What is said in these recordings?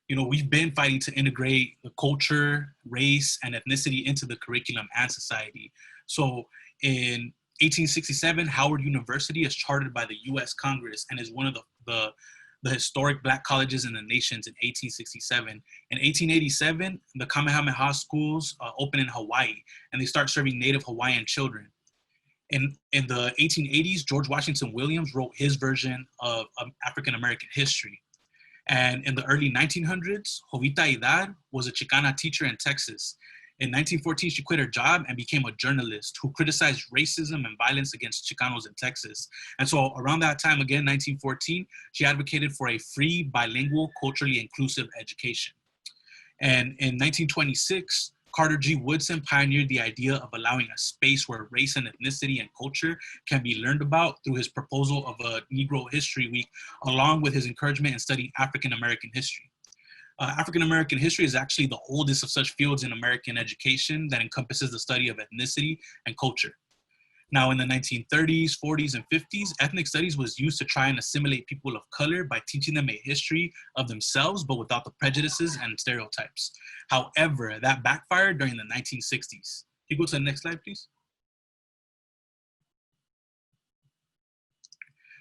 we've been fighting to integrate the culture, race, and ethnicity into the curriculum and society. So in 1867, Howard University is chartered by the U.S. Congress and is one of the historic Black colleges in the nations in 1867. In 1887, the Kamehameha schools open in Hawaii, and they start serving Native Hawaiian children. In the 1880s, George Washington Williams wrote his version of African-American history. And in the early 1900s, Jovita Hidar was a Chicana teacher in Texas. In 1914, she quit her job and became a journalist who criticized racism and violence against Chicanos in Texas. And so around that time, again, 1914, she advocated for a free, bilingual, culturally inclusive education. And in 1926, Carter G. Woodson pioneered the idea of allowing a space where race and ethnicity and culture can be learned about through his proposal of a Negro History Week, along with his encouragement in studying African-American history. African-American history is actually the oldest of such fields in American education that encompasses the study of ethnicity and culture. Now, in the 1930s, 40s, and 50s, ethnic studies was used to try and assimilate people of color by teaching them a history of themselves, but without the prejudices and stereotypes. However, that backfired during the 1960s. Can you go to the next slide, please?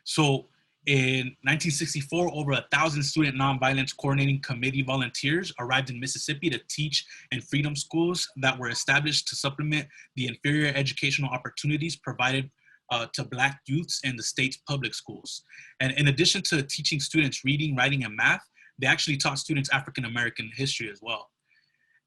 So in 1964, over 1,000 student nonviolence coordinating committee volunteers arrived in Mississippi to teach in freedom schools that were established to supplement the inferior educational opportunities provided to Black youths in the state's public schools. And in addition to teaching students reading, writing, and math, they actually taught students African-American history as well.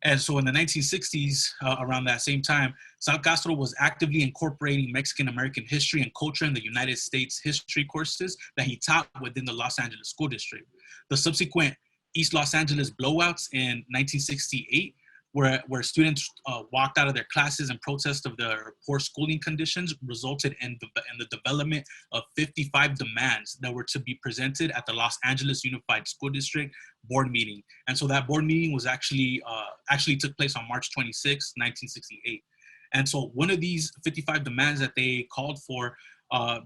And so in the 1960s, around that same time, Sal Castro was actively incorporating Mexican-American history and culture in the United States history courses that he taught within the Los Angeles School District. The subsequent East Los Angeles blowouts in 1968, where students walked out of their classes in protest of their poor schooling conditions, resulted in the development of 55 demands that were to be presented at the Los Angeles Unified School District board meeting. And so that board meeting was actually took place on March 26, 1968. And so one of these 55 demands that they called for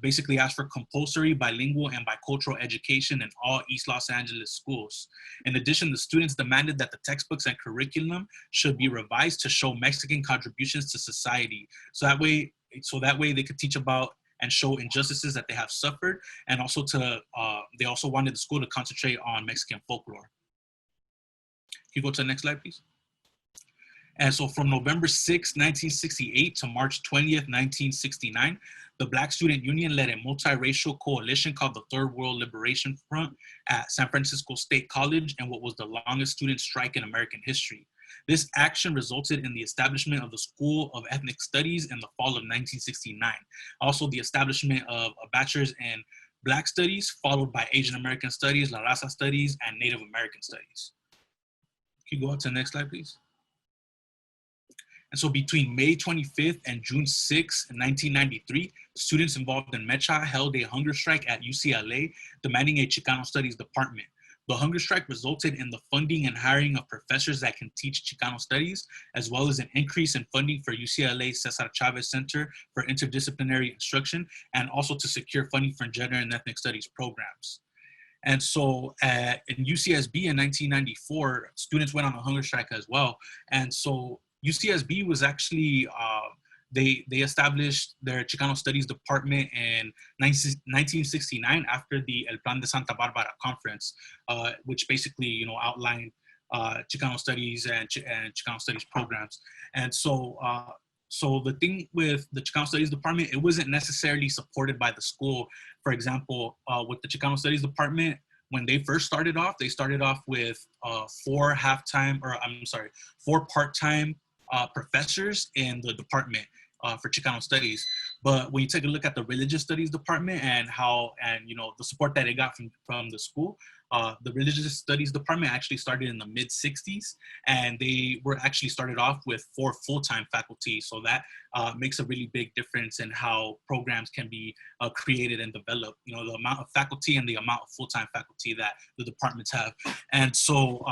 basically asked for compulsory bilingual and bicultural education in all East Los Angeles schools. In addition, the students demanded that the textbooks and curriculum should be revised to show Mexican contributions to society. So that way they could teach about and show injustices that they have suffered, and also they also wanted the school to concentrate on Mexican folklore. Can you go to the next slide, please? And so from November 6, 1968 to March 20th, 1969, the Black Student Union led a multiracial coalition called the Third World Liberation Front at San Francisco State College in what was the longest student strike in American history. This action resulted in the establishment of the School of Ethnic Studies in the fall of 1969. Also, the establishment of a bachelor's in Black Studies, followed by Asian American Studies, La Raza Studies, and Native American Studies. Can you go up to the next slide, please? And so between May 25th and June 6th, 1993, students involved in MECHA held a hunger strike at UCLA, demanding a Chicano Studies department. The hunger strike resulted in the funding and hiring of professors that can teach Chicano Studies, as well as an increase in funding for UCLA Cesar Chavez Center for Interdisciplinary Instruction, and also to secure funding for gender and ethnic studies programs. And so in UCSB in 1994, students went on a hunger strike as well. And so UCSB was actually, they established their Chicano Studies Department in 1969 after the El Plan de Santa Barbara conference, which basically, outlined Chicano Studies and Chicano Studies programs. And so, so the thing with the Chicano Studies Department, it wasn't necessarily supported by the school. For example, with the Chicano Studies Department, when they first started off, they started off with four part-time professors in the department for Chicano Studies. But when you take a look at the Religious Studies Department and the support that it got from the school, the Religious Studies Department actually started in the mid-60s, and they were actually started off with 4 full-time faculty. So that makes a really big difference in how programs can be created and developed. The amount of faculty and the amount of full-time faculty that the departments have. And so,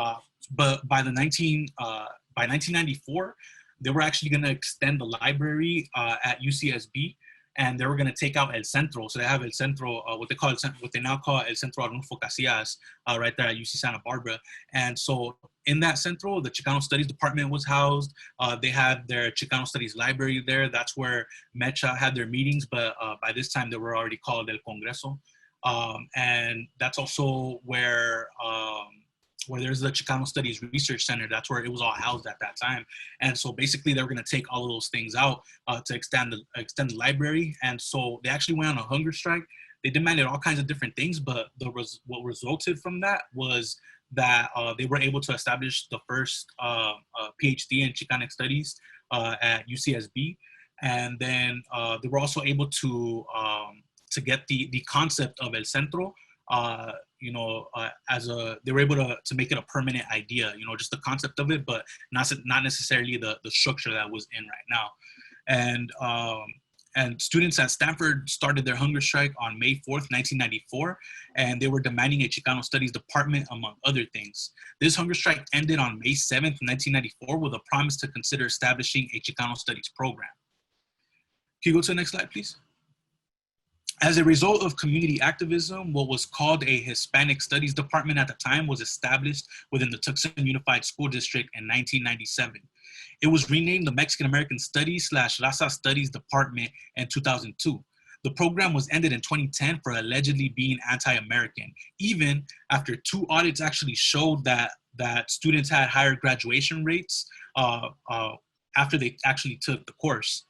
but by 1994, they were actually going to extend the library at UCSB and they were going to take out El Centro. So they have El Centro, what they now call El Centro Arnulfo Casillas, right there at UC Santa Barbara. And so in that Centro, the Chicano Studies Department was housed. They had their Chicano Studies Library there. That's where Mecha had their meetings, but by this time they were already called El Congreso. And that's also where there's the Chicano Studies Research Center. That's where it was all housed at that time. And so basically they were going to take all of those things out to extend the library. And so they actually went on a hunger strike. They demanded all kinds of different things, but what resulted from that was that they were able to establish the first PhD in Chicanic Studies at UCSB. And then they were also able to get the concept of El Centro, they were able to make it a permanent idea, just the concept of it, but not necessarily the structure that was in right now. And students at Stanford started their hunger strike on May 4th, 1994, and they were demanding a Chicano Studies department, among other things. This hunger strike ended on May 7th, 1994, with a promise to consider establishing a Chicano Studies program. Can you go to the next slide, please? As a result of community activism, what was called a Hispanic Studies Department at the time was established within the Tucson Unified School District in 1997. It was renamed the Mexican American Studies / Raza Studies Department in 2002. The program was ended in 2010 for allegedly being anti-American, even after 2 audits actually showed that students had higher graduation rates after they actually took the course.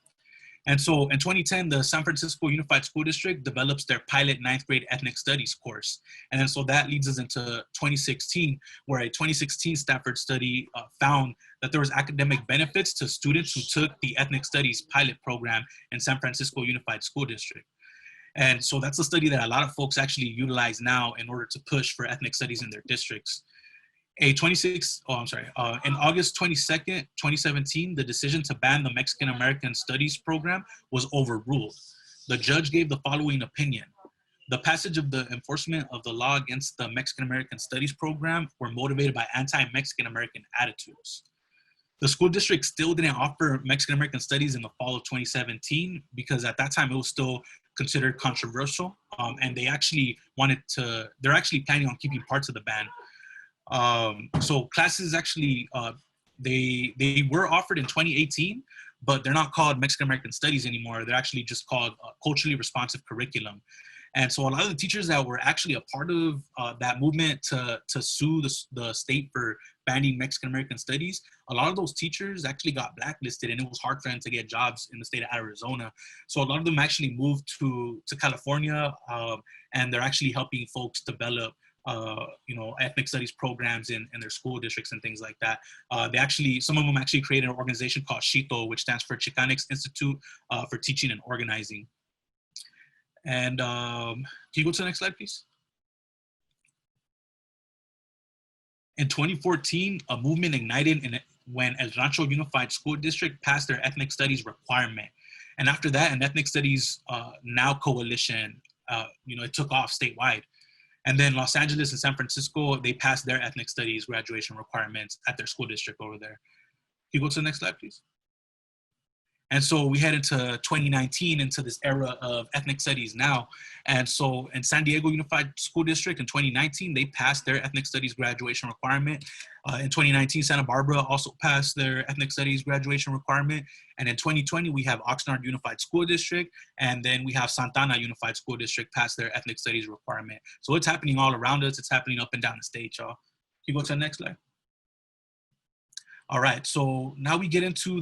And so in 2010, the San Francisco Unified School District develops their pilot 9th grade ethnic studies course. And then so that leads us into 2016, where a 2016 Stanford study found that there was academic benefits to students who took the ethnic studies pilot program in San Francisco Unified School District. And so that's a study that a lot of folks actually utilize now in order to push for ethnic studies in their districts. In August 22nd, 2017, the decision to ban the Mexican American Studies program was overruled. The judge gave the following opinion: the passage of the enforcement of the law against the Mexican American Studies program were motivated by anti-Mexican American attitudes. The school district still didn't offer Mexican American Studies in the fall of 2017 because at that time it was still considered controversial, and they're actually planning on keeping parts of the ban. So classes actually, they were offered in 2018, but they're not called Mexican American Studies anymore. They're actually just called culturally responsive curriculum. And so a lot of the teachers that were actually a part of that movement to sue the state for banning Mexican American Studies, a lot of those teachers actually got blacklisted, and it was hard for them to get jobs in the state of Arizona. So a lot of them actually moved to California, and they're actually helping folks develop ethnic studies programs in their school districts and things like that. Some of them actually created an organization called CHITO, which stands for Chicanx Institute for Teaching and Organizing. And can you go to the next slide, please? In 2014, a movement ignited when El Rancho Unified School District passed their ethnic studies requirement. And after that, an ethnic studies now coalition, it took off statewide. And then Los Angeles and San Francisco, they passed their ethnic studies graduation requirements at their school district over there. Can you go to the next slide, please? And so we head into 2019, into this era of ethnic studies now. And so in San Diego Unified School District in 2019, they passed their ethnic studies graduation requirement. In 2019, Santa Barbara also passed their ethnic studies graduation requirement. And in 2020, we have Oxnard Unified School District, and then we have Santana Unified School District pass their ethnic studies requirement. So it's happening all around us. It's happening up and down the state, y'all. Can you go to the next slide? All right, so now we get into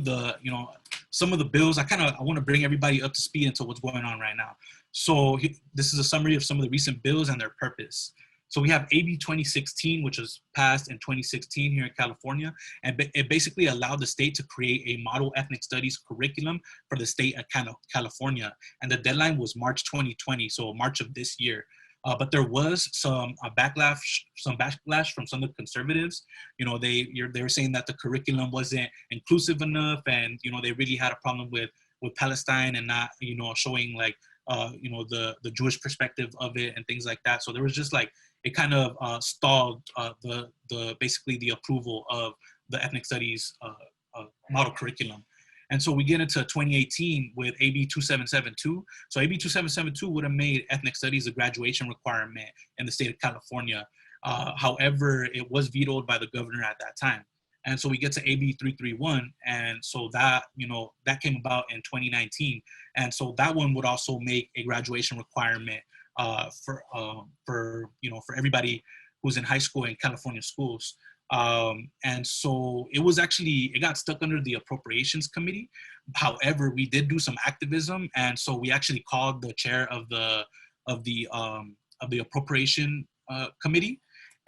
some of the bills. I want to bring everybody up to speed into what's going on right now. So this is a summary of some of the recent bills and their purpose. So we have AB 2016, which was passed in 2016 here in California, and it basically allowed the state to create a model ethnic studies curriculum for the state of California. And the deadline was March 2020, so March of this year. But there was some backlash from some of the conservatives. They were saying that the curriculum wasn't inclusive enough, and they really had a problem with Palestine and not showing like the Jewish perspective of it and things like that. So there was just like it kind of stalled basically the approval of the ethnic studies model curriculum. And so we get into 2018 with AB 2772. So AB 2772 would have made ethnic studies a graduation requirement in the state of California. However, it was vetoed by the governor at that time. And so we get to AB 331, and so that, that came about in 2019. And so that one would also make a graduation requirement for everybody who's in high school in California schools. And so it got stuck under the appropriations committee. However, we did do some activism, and so we actually called the chair of the appropriation committee.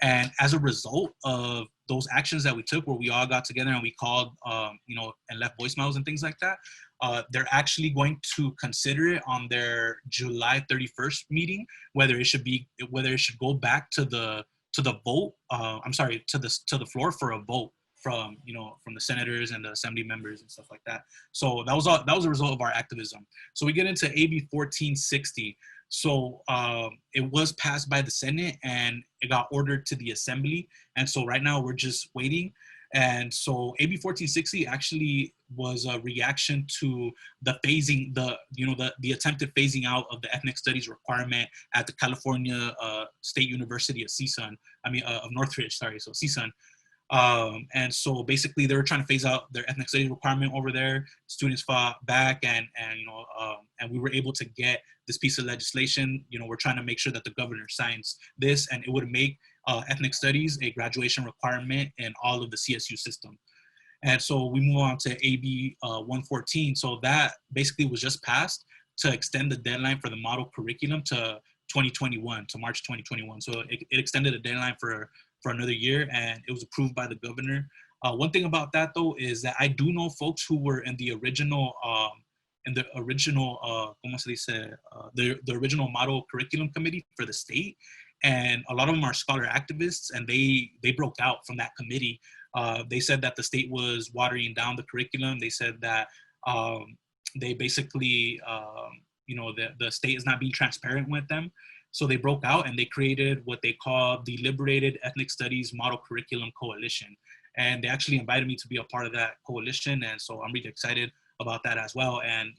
And as a result of those actions that we took, where we all got together and we called, and left voicemails and things like that, they're actually going to consider it on their July 31st meeting, whether it should go back to the vote. To the floor for a vote from the senators and the assembly members and stuff like that. So that was a result of our activism. So we get into AB 1460. So it was passed by the Senate and it got ordered to the Assembly. And so right now we're just waiting. And so AB 1460 actually was a reaction to the phasing, the attempted phasing out of the ethnic studies requirement at the California State University of of Northridge, sorry, so CSUN. And so basically they were trying to phase out their ethnic studies requirement over there. Students fought back, and we were able to get this piece of legislation. We're trying to make sure that the governor signs this, and it would make ethnic studies a graduation requirement in all of the CSU system. And so we move on to AB 114. So that basically was just passed to extend the deadline for the model curriculum to 2021, to March 2021. So it extended the deadline for another year, and it was approved by the governor. One thing about that though is that I do know folks who were in the original the original model curriculum committee for the state, and a lot of them are scholar activists, and they broke out from that committee. They said that the state was watering down the curriculum. They said that they basically the state is not being transparent with them. So they broke out and they created what they call the Liberated Ethnic Studies Model Curriculum Coalition. And they actually invited me to be a part of that coalition. And so I'm really excited about that as well. And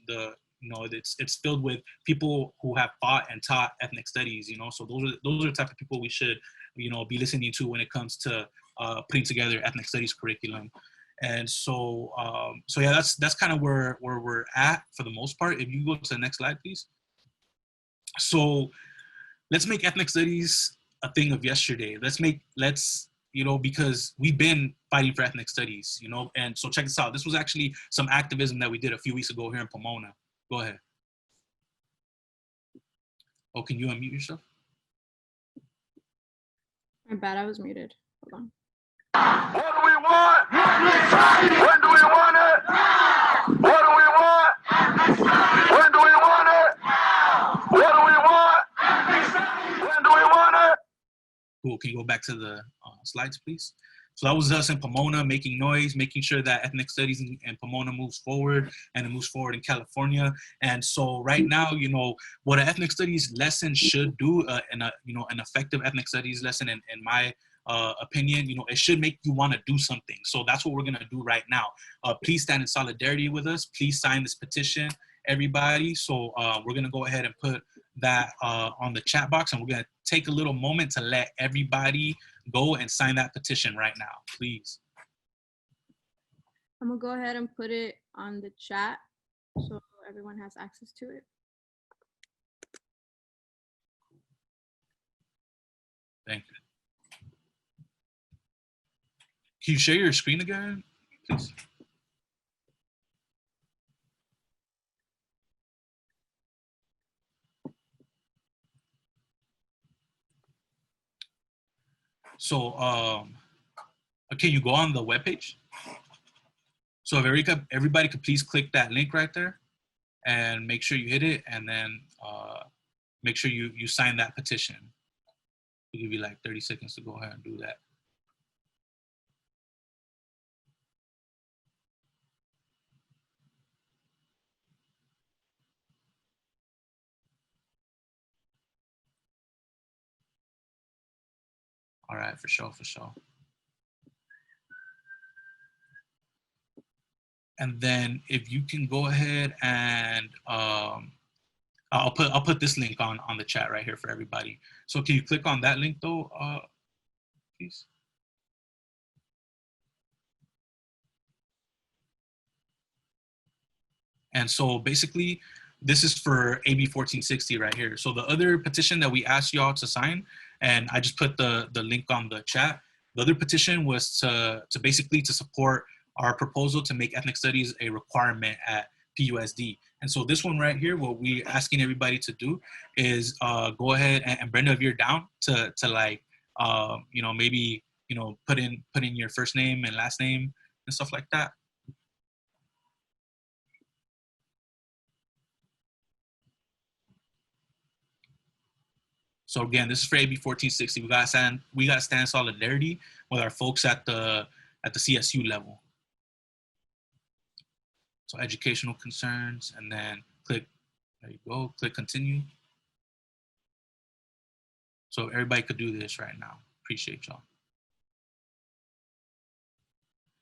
it's filled with people who have fought and taught ethnic studies, so those are the type of people we should, be listening to when it comes to putting together ethnic studies curriculum. And so yeah, that's kind of where we're at for the most part. If you go to the next slide, please. So let's make ethnic studies a thing of yesterday. Because we've been fighting for ethnic studies, and so check this out. This was actually some activism that we did a few weeks ago here in Pomona. Go ahead. Oh, can you unmute yourself? My bad, I was muted. Hold on. What do we want? When do we want it? What do we want? When do we want it? What do we want? When do we want it? Cool. Can you go back to the slides, please? So that was us in Pomona making noise, making sure that ethnic studies in Pomona moves forward, and it moves forward in California. And so right now, what an ethnic studies lesson should do, an effective ethnic studies lesson, in my opinion, it should make you want to do something. So that's what we're going to do right now. Please stand in solidarity with us. Please sign this petition, everybody. So we're going to go ahead and put that on the chat box, and we're going to take a little moment to let everybody go and sign that petition right now, please. I'm gonna go ahead and put it on the chat so everyone has access to it. Thank you. Can you share your screen again, please? So, can you go on the webpage? So if everybody could please click that link right there and make sure you hit it, and then make sure you sign that petition. We'll give you like 30 seconds to go ahead and do that. All right, for sure, for sure. And then if you can go ahead and I'll put this link on the chat right here for everybody. So can you click on that link though, please? And so basically, this is for AB 1460 right here. So the other petition that we asked y'all to sign, and I just put the link on the chat. The other petition was to basically to support our proposal to make ethnic studies a requirement at PUSD. And so this one right here, what we're asking everybody to do is go ahead and Brenda, if you're down to like, you know, maybe, you know, put in your first name and last name and stuff like that. So again, this is for AB 1460. We got to stand solidarity with our folks at the CSU level. So educational concerns, and then click, there you go, click continue. So everybody could do this right now. Appreciate y'all.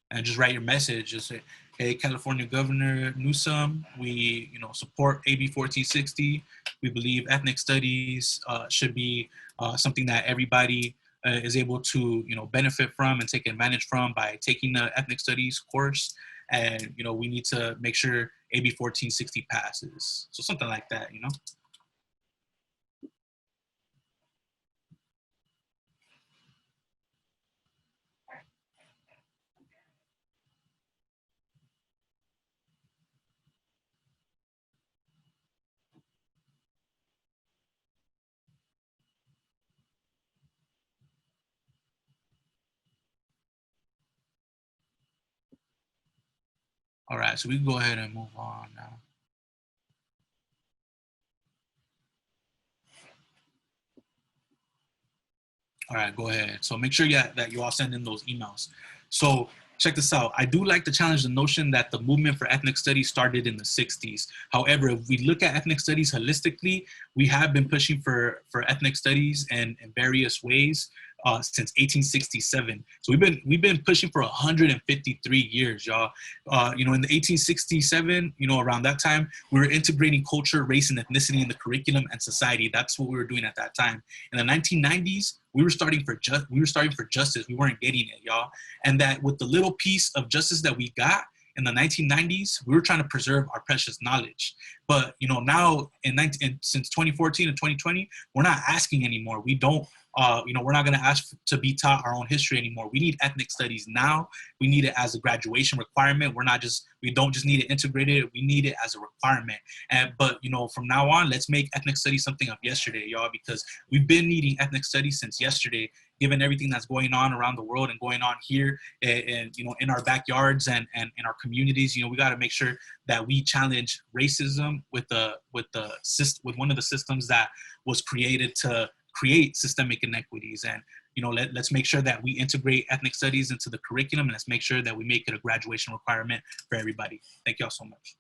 And just write your message. Just say, hey, California Governor Newsom, we support AB 1460. We believe ethnic studies should be something that everybody is able to benefit from and take advantage from by taking the ethnic studies course. And we need to make sure AB 1460 passes. So something like that, All right, so we can go ahead and move on now. All right, go ahead. So make sure that you all send in those emails. So check this out. I do like to challenge the notion that the movement for ethnic studies started in the 60s. However, if we look at ethnic studies holistically, we have been pushing for ethnic studies in various ways since 1867. So we've been pushing for 153 years, y'all. In the 1867, around that time, we were integrating culture, race, and ethnicity in the curriculum and society. That's what we were doing at that time. In the 1990s, we were starting for justice. We weren't getting it, y'all. And that with the little piece of justice that we got in the 1990s, we were trying to preserve our precious knowledge. But now since 2014 and 2020, we're not asking anymore. We don't. We're not going to ask to be taught our own history anymore. We need ethnic studies now. We need it as a graduation requirement. We don't just need it integrated. We need it as a requirement. But from now on, let's make ethnic studies something of yesterday, y'all, because we've been needing ethnic studies since yesterday, given everything that's going on around the world and going on here and in our backyards and in our communities. We got to make sure that we challenge racism with one of the systems that was created to create systemic inequities. And let's make sure that we integrate ethnic studies into the curriculum, and let's make sure that we make it a graduation requirement for everybody. Thank y'all so much.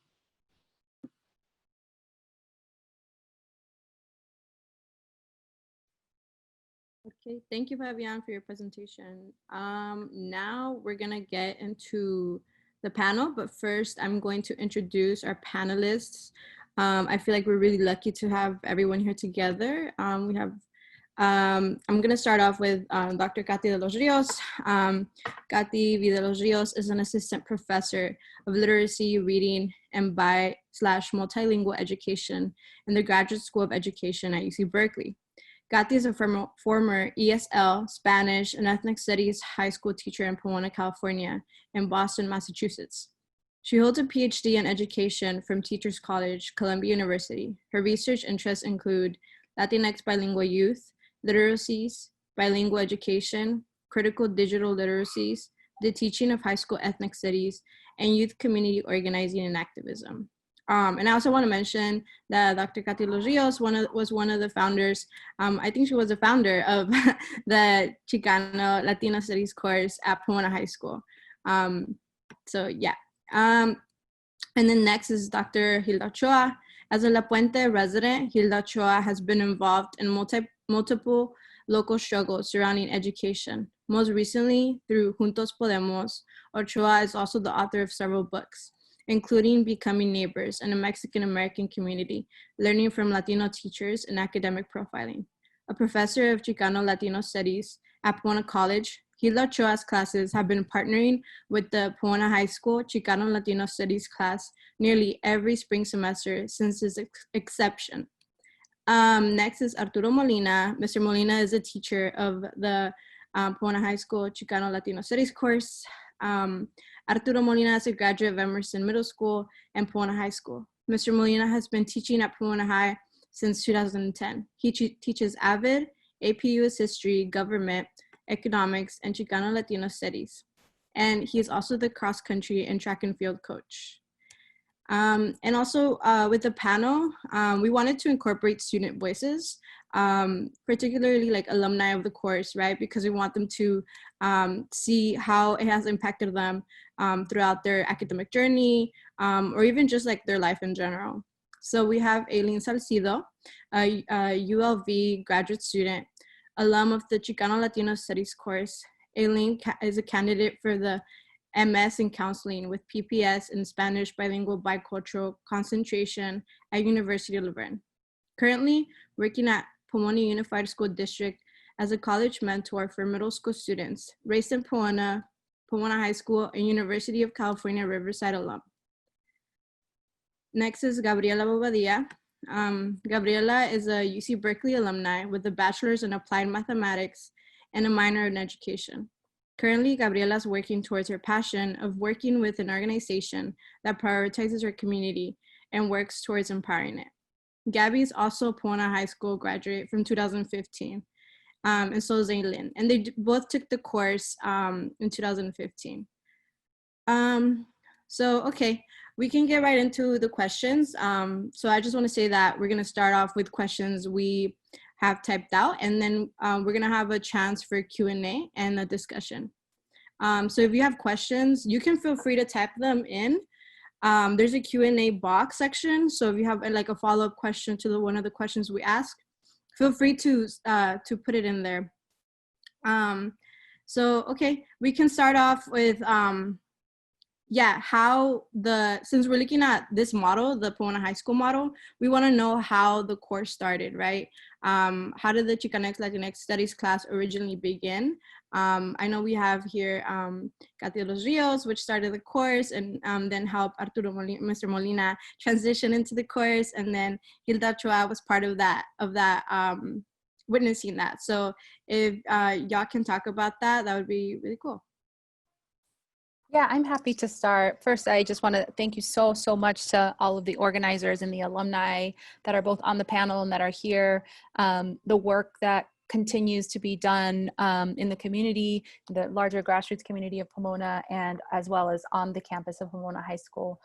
Okay, thank you, Fabian, for your presentation. Now we're gonna get into the panel, but first I'm going to introduce our panelists. I feel like we're really lucky to have everyone here together. I'm going to start off with Dr. Katy de los Rios. Katy V. de los Rios is an assistant professor of literacy, reading, and bi/multilingual education in the Graduate School of Education at UC Berkeley. Katy is a former ESL, Spanish, and Ethnic Studies high school teacher in Pomona, California, and Boston, Massachusetts. She holds a PhD in education from Teachers College, Columbia University. Her research interests include Latinx bilingual youth, literacies, bilingual education, critical digital literacies, the teaching of high school ethnic studies, and youth community organizing and activism. And I also want to mention that Dr. Katy de los Rios was one of the founders. I think she was a founder of the Chicano Latino Studies course at Pomona High School. So yeah. And then next is Dr. Hilda Ochoa. As a La Puente resident, Hilda Ochoa has been involved in multiple local struggles surrounding education. Most recently, through Juntos Podemos, Ochoa is also the author of several books. including becoming neighbors in a Mexican-American community, learning from Latino teachers, and academic profiling. A professor of Chicano Latino Studies at Pomona College, Hilda Ochoa's classes have been partnering with the Pomona High School Chicano Latino Studies class nearly every spring semester since its inception. Next is Arturo Molina. Mr. Molina is a teacher of the Pomona High School Chicano Latino Studies course. Arturo Molina is a graduate of Emerson Middle School and Pomona High School. Mr. Molina has been teaching at Pomona High since 2010. He teaches AVID, AP US History, Government, Economics, and Chicano Latino Studies. And he is also the cross-country and track and field coach. And also with the panel, we wanted to incorporate student voices, particularly like alumni of the course, right? Because we want them to see how it has impacted them throughout their academic journey, or even just like their life in general. So we have Aileen Salcido, a ULV graduate student, alum of the Chicano Latino Studies course. Aileen is a candidate for the MS in counseling with PPS in Spanish bilingual bicultural concentration at University of Laverne. Currently working at Pomona Unified School District as a college mentor for middle school students, raised in Pomona, Pomona High School, and University of California, Riverside alum. Next is Gabriela Bobadilla. Gabriela is a UC Berkeley alumni with a bachelor's in applied mathematics and a minor in education. Currently, Gabriela is working towards her passion of working with an organization that prioritizes her community and works towards empowering it. Gabby is also a Pomona High School graduate from 2015, and so is Aileen. And they both took the course in 2015. So, okay, we can get right into the questions. So I just want to say that we're going to start off with questions we have typed out, and then we're going to have a chance for Q&A and a discussion. So if you have questions, you can feel free to type them in. There's a Q&A box section. So if you have like a follow-up question to one of the questions we ask, feel free to put it in there. So, okay, we can start off with, since we're looking at this model, the Pomona High School model, we want to know how the course started, right? How did the Chicanx Latinx Studies class originally begin? I know we have here Katia Los Rios, which started the course and then helped Mr. Molina transition into the course, and then Hilda Ochoa was part of that witnessing that. So if y'all can talk about that, that would be really cool. Yeah, I'm happy to start. First, I just want to thank you so much to all of the organizers and the alumni that are both on the panel and that are here. The work that continues to be done in the community, the larger grassroots community of Pomona, and as well as on the campus of Pomona High School.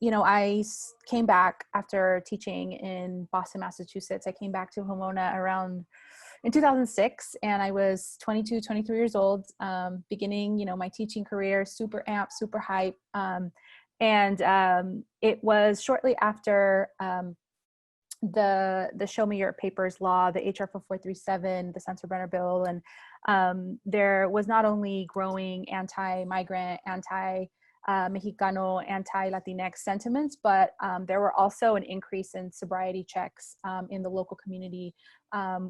You know, I came back after teaching in Boston, Massachusetts. I came back to Pomona around in 2006, and I was 22, 23 years old, beginning, you know, my teaching career, super amped, super hype. It was shortly after the Show Me Your Papers law, the HR 4437, the Sensenbrenner bill, and there was not only growing anti-migrant, anti-Mexicano, anti-Latinx sentiments, but there were also an increase in sobriety checks in the local community,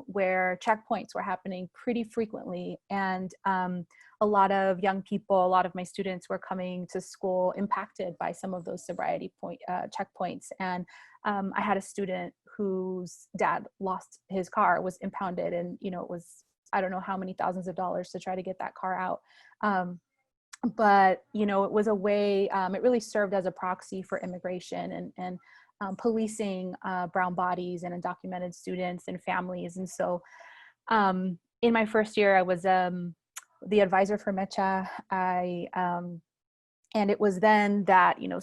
where checkpoints were happening pretty frequently. And a lot of young people, a lot of my students were coming to school impacted by some of those sobriety checkpoints. And I had a student whose dad lost his car, was impounded, and, you know, it was, I don't know how many thousands of dollars to try to get that car out. But, you know, it was a way, it really served as a proxy for immigration and policing brown bodies and undocumented students and families. And so in my first year, I was the advisor for Mecha. And it was then that, you know,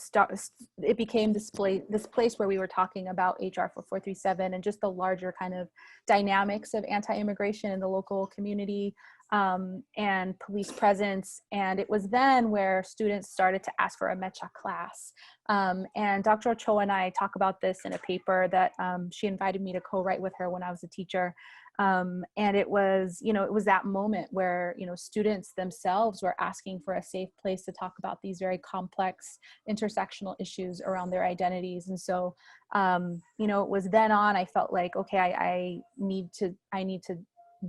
it became this place where we were talking about HR 4437 and just the larger kind of dynamics of anti-immigration in the local community, and police presence. And it was then where students started to ask for a Mecha class. And Dr. Ochoa and I talk about this in a paper that she invited me to co-write with her when I was a teacher. And it was, it was that moment where, students themselves were asking for a safe place to talk about these very complex intersectional issues around their identities. And so, it was then on, I felt like, okay, I need to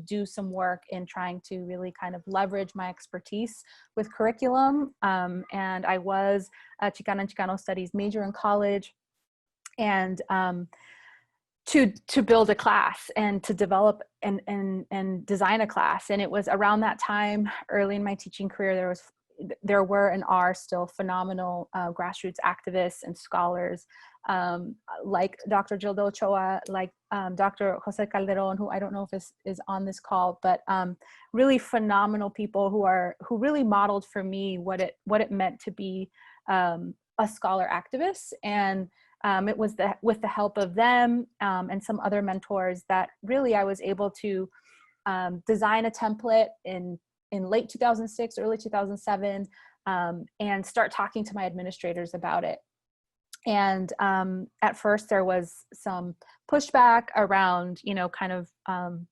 do some work in trying to really kind of leverage my expertise with curriculum. And I was a Chicana and Chicano studies major in college, and to build a class and to develop and design a class. And it was around that time, early in my teaching career, there were and are still phenomenal grassroots activists and scholars, like Dr. Gilda Ochoa, like Dr. Jose Calderon, who I don't know if is on this call, but really phenomenal people who really modeled for me what it meant to be a scholar activist. And it was with the help of them and some other mentors that really I was able to design a template in late 2006, early 2007, and start talking to my administrators about it. And at first there was some pushback around, the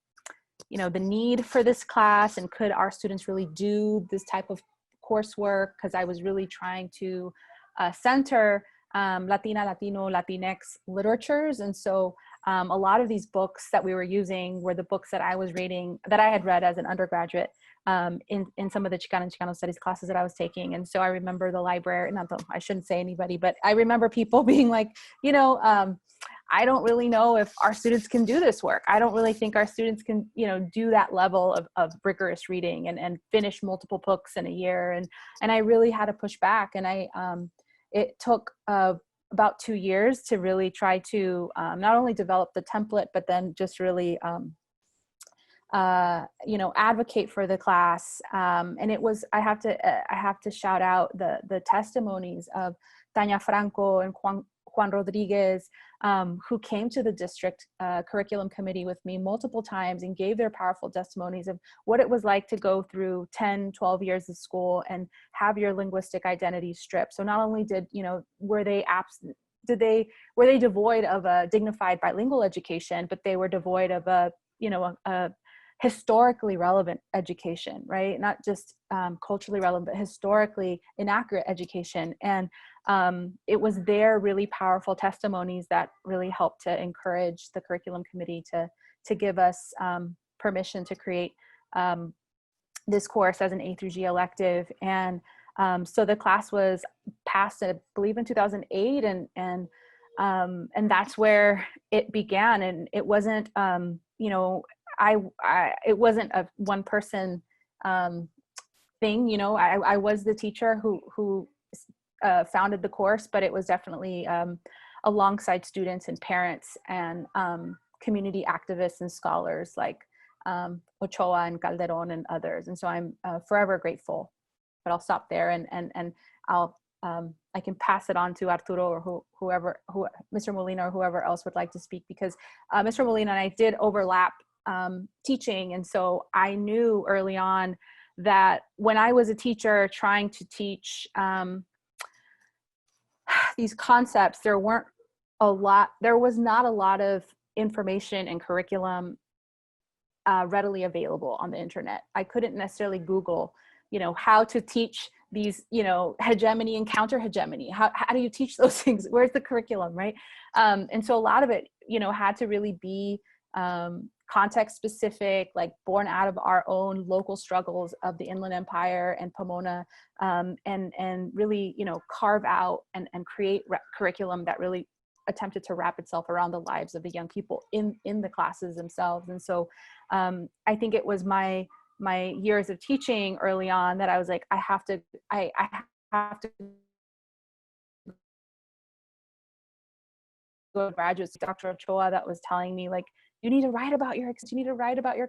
need for this class, and could our students really do this type of coursework? Because I was really trying to center Latina, Latino, Latinx literatures. And so a lot of these books that we were using were the books that I was reading, that I had read as an undergraduate in some of the Chicana and Chicano studies classes that I was taking. And so I remember the library, I shouldn't say anybody, but I remember people being like, I don't really know if our students can do this work. I don't really think our students can, do that level of rigorous reading and finish multiple books in a year. And I really had to push back. And it took about 2 years to really try to not only develop the template, but then just really, advocate for the class. And it was, I have to shout out the testimonies of Tanya Franco and Juan Rodriguez, who came to the district curriculum committee with me multiple times and gave their powerful testimonies of what it was like to go through 10, 12 years of school and have your linguistic identity stripped. So not only were they devoid of a dignified bilingual education, but they were devoid of a historically relevant education, right? Not just culturally relevant, but historically inaccurate education. And it was their really powerful testimonies that really helped to encourage the curriculum committee to give us permission to create this course as an A through G elective. And so the class was passed, I believe, in 2008, and that's where it began. And it wasn't, it wasn't a one person thing. I was the teacher who founded the course, but it was definitely alongside students and parents and community activists and scholars like Ochoa and Calderon and others. And so I'm forever grateful. But I'll stop there, and I'll I can pass it on to Arturo or whoever, Mr. Molina or whoever else would like to speak, because Mr. Molina and I did overlap teaching. And so I knew early on that when I was a teacher trying to teach these concepts, there was not a lot of information and curriculum readily available on the internet. I couldn't necessarily Google, how to teach these, hegemony and counter hegemony. How do you teach those things? Where's the curriculum, right? And so a lot of it, had to really be context specific, like born out of our own local struggles of the Inland Empire and Pomona, and really, carve out and create curriculum that really attempted to wrap itself around the lives of the young people in the classes themselves. And so I think it was my years of teaching early on that I was like, I have to go to graduate school. Dr. Ochoa that was telling me, like, you need to write about your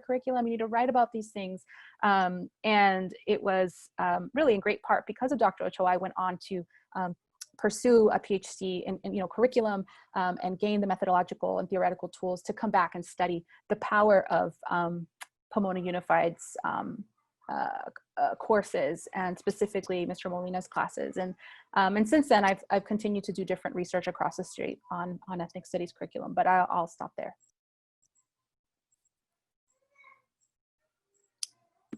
curriculum, you need to write about these things. And it was really in great part because of Dr. Ochoa, I went on to pursue a PhD in curriculum and gain the methodological and theoretical tools to come back and study the power of Pomona Unified's courses, and specifically Mr. Molina's classes. And since then, I've continued to do different research across the street on ethnic studies curriculum, but I'll stop there.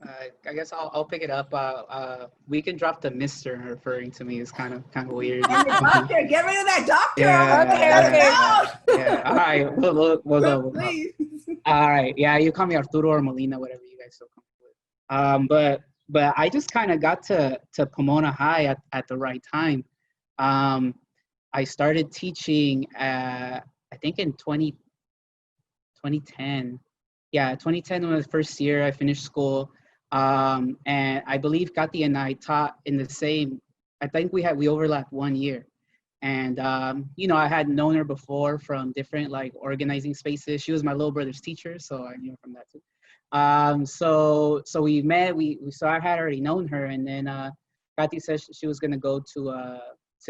I guess I'll pick it up. We can drop the Mister referring to me is kind of weird. And the doctor, get rid of that doctor. Yeah, Cut okay. it out. yeah. All right, we'll go. Please. All right, yeah. You call me Arturo or Molina, whatever you guys feel comfortable with. But I just kind of got to Pomona High at the right time. I started teaching, I think in 2010. Yeah, 2010 was the first year I finished school. And I believe Katy and I taught in the same, I think we overlapped 1 year. And, I had known her before from different like organizing spaces. She was my little brother's teacher, so I knew her from that too. So we met, so I had already known her, and then Katy said she was gonna go to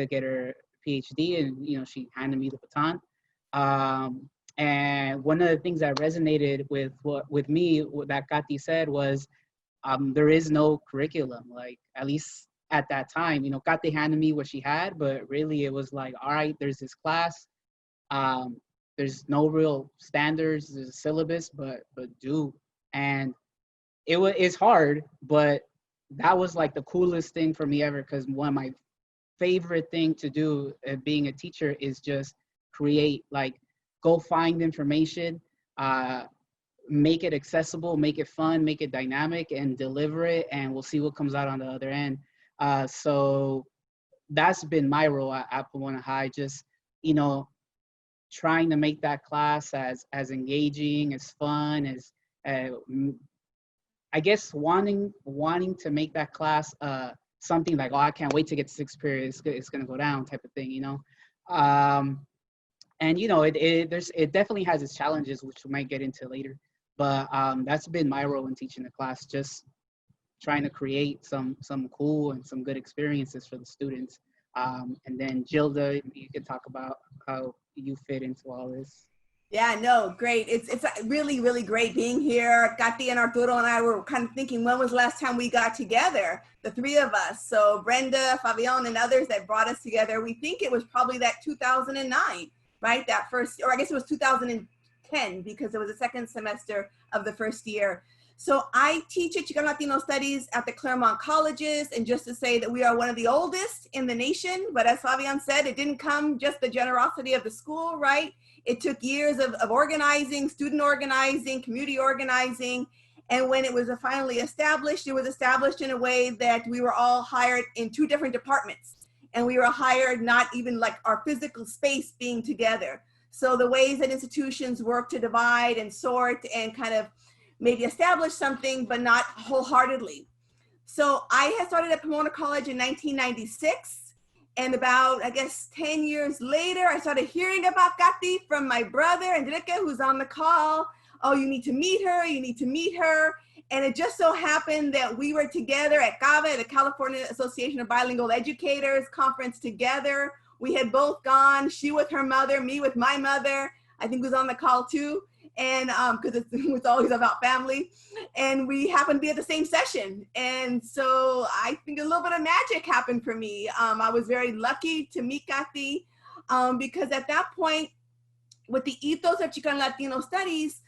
get her PhD, and she handed me the baton. And one of the things that resonated with me, what that Katy said was, there is no curriculum, like at least at that time. Katy handed me what she had, but really it was like, all right, there's this class. There's no real standards, there's a syllabus, but do. And it's hard, but that was like the coolest thing for me ever, because one of my favorite thing to do being a teacher is just create, like go find information, make it accessible, make it fun, make it dynamic, and deliver it, and we'll see what comes out on the other end. So that's been my role at Pomona High, just trying to make that class as engaging, as fun, as I guess wanting to make that class something like, oh, I can't wait to get to sixth period, it's gonna go down type of thing, and it definitely has its challenges, which we might get into later, but that's been my role in teaching the class, just trying to create some cool and some good experiences for the students. And then Gilda, you can talk about how you fit into all this. Yeah, no, great. It's really, really great being here. Katy and Arturo and I were kind of thinking, when was the last time we got together, the three of us? So Brenda, Fabian, and others that brought us together, we think it was probably that 2009, right? That first, or I guess it was 2010, because it was the second semester of the first year. So I teach at Chicano Latino Studies at the Claremont Colleges, and just to say that we are one of the oldest in the nation, but as Fabian said, it didn't come just the generosity of the school, right? It took years of organizing, student organizing, community organizing, and when it was finally established, it was established in a way that we were all hired in two different departments, and we were hired not even like our physical space being together. So the ways that institutions work to divide and sort and kind of maybe establish something, but not wholeheartedly. So I had started at Pomona College in 1996. And about, I guess, 10 years later, I started hearing about Katy from my brother, Enrique, who's on the call. Oh, you need to meet her, you need to meet her. And it just so happened that we were together at CABE, the California Association of Bilingual Educators conference together. We had both gone, she with her mother, me with my mother. I think was on the call too. And because it's always about family, and we happened to be at the same session, and so I think a little bit of magic happened for me. I was very lucky to meet Katy, because at that point, with the ethos of Chicano Latino Studies,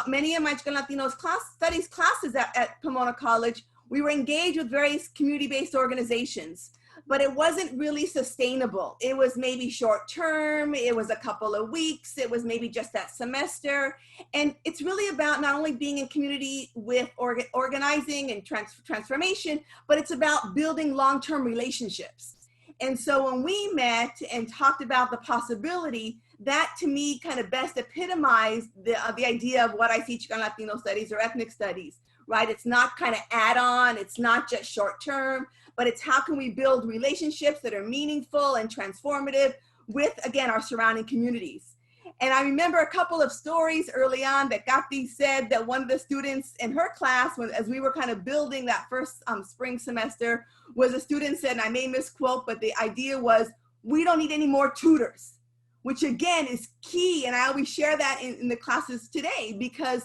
many of my Chicano Latino studies classes at Pomona College, we were engaged with various community-based organizations. But it wasn't really sustainable. It was maybe short term, it was a couple of weeks, it was maybe just that semester. And it's really about not only being in community with organizing and transformation, but it's about building long-term relationships. And so when we met and talked about the possibility, that to me kind of best epitomized the idea of what I teach Chicano Latino Studies or ethnic studies, right? It's not kind of add-on, it's not just short term, but it's how can we build relationships that are meaningful and transformative with, again, our surrounding communities. And I remember a couple of stories early on that Katy said that one of the students in her class, as we were kind of building that first spring semester, was a student said, and I may misquote, but the idea was, we don't need any more tutors, which again is key. And I always share that in the classes today, because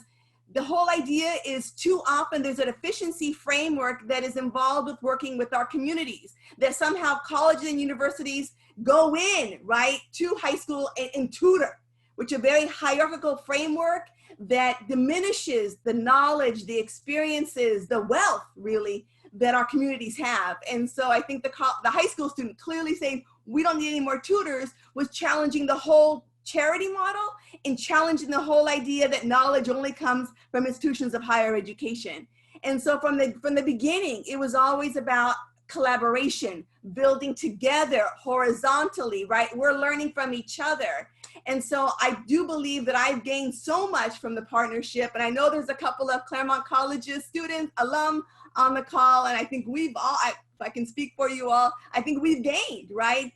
the whole idea is too often there's an efficiency framework that is involved with working with our communities, that somehow colleges and universities go in, right, to high school and tutor, which is a very hierarchical framework that diminishes the knowledge, the experiences, the wealth really that our communities have. And so I think the high school student clearly saying we don't need any more tutors was challenging the whole charity model and challenging the whole idea that knowledge only comes from institutions of higher education. And so from the beginning, it was always about collaboration, building together horizontally, right? We're learning from each other. And so I do believe that I've gained so much from the partnership. And I know there's a couple of Claremont College's students, alum on the call. And I think we've all, if I can speak for you all, I think we've gained, right?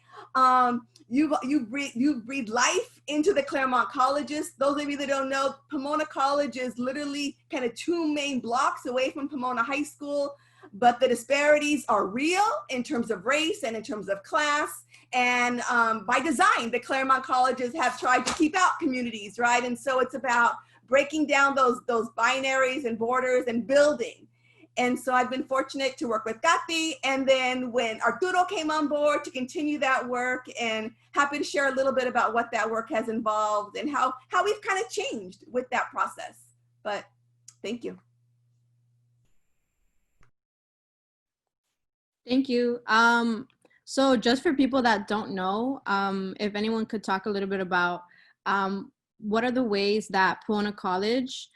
You've breathed life into the Claremont Colleges. Those of you that don't know, Pomona College is literally kind of 2 main blocks away from Pomona High School, but the disparities are real in terms of race and in terms of class. And by design, the Claremont Colleges have tried to keep out communities, right? And so it's about breaking down those binaries and borders and building. And so I've been fortunate to work with Gatti, and then when Arturo came on board to continue that work, and happy to share a little bit about what that work has involved and how we've kind of changed with that process. But thank you. Thank you. So just for people that don't know, if anyone could talk a little bit about what are the ways that Pomona College,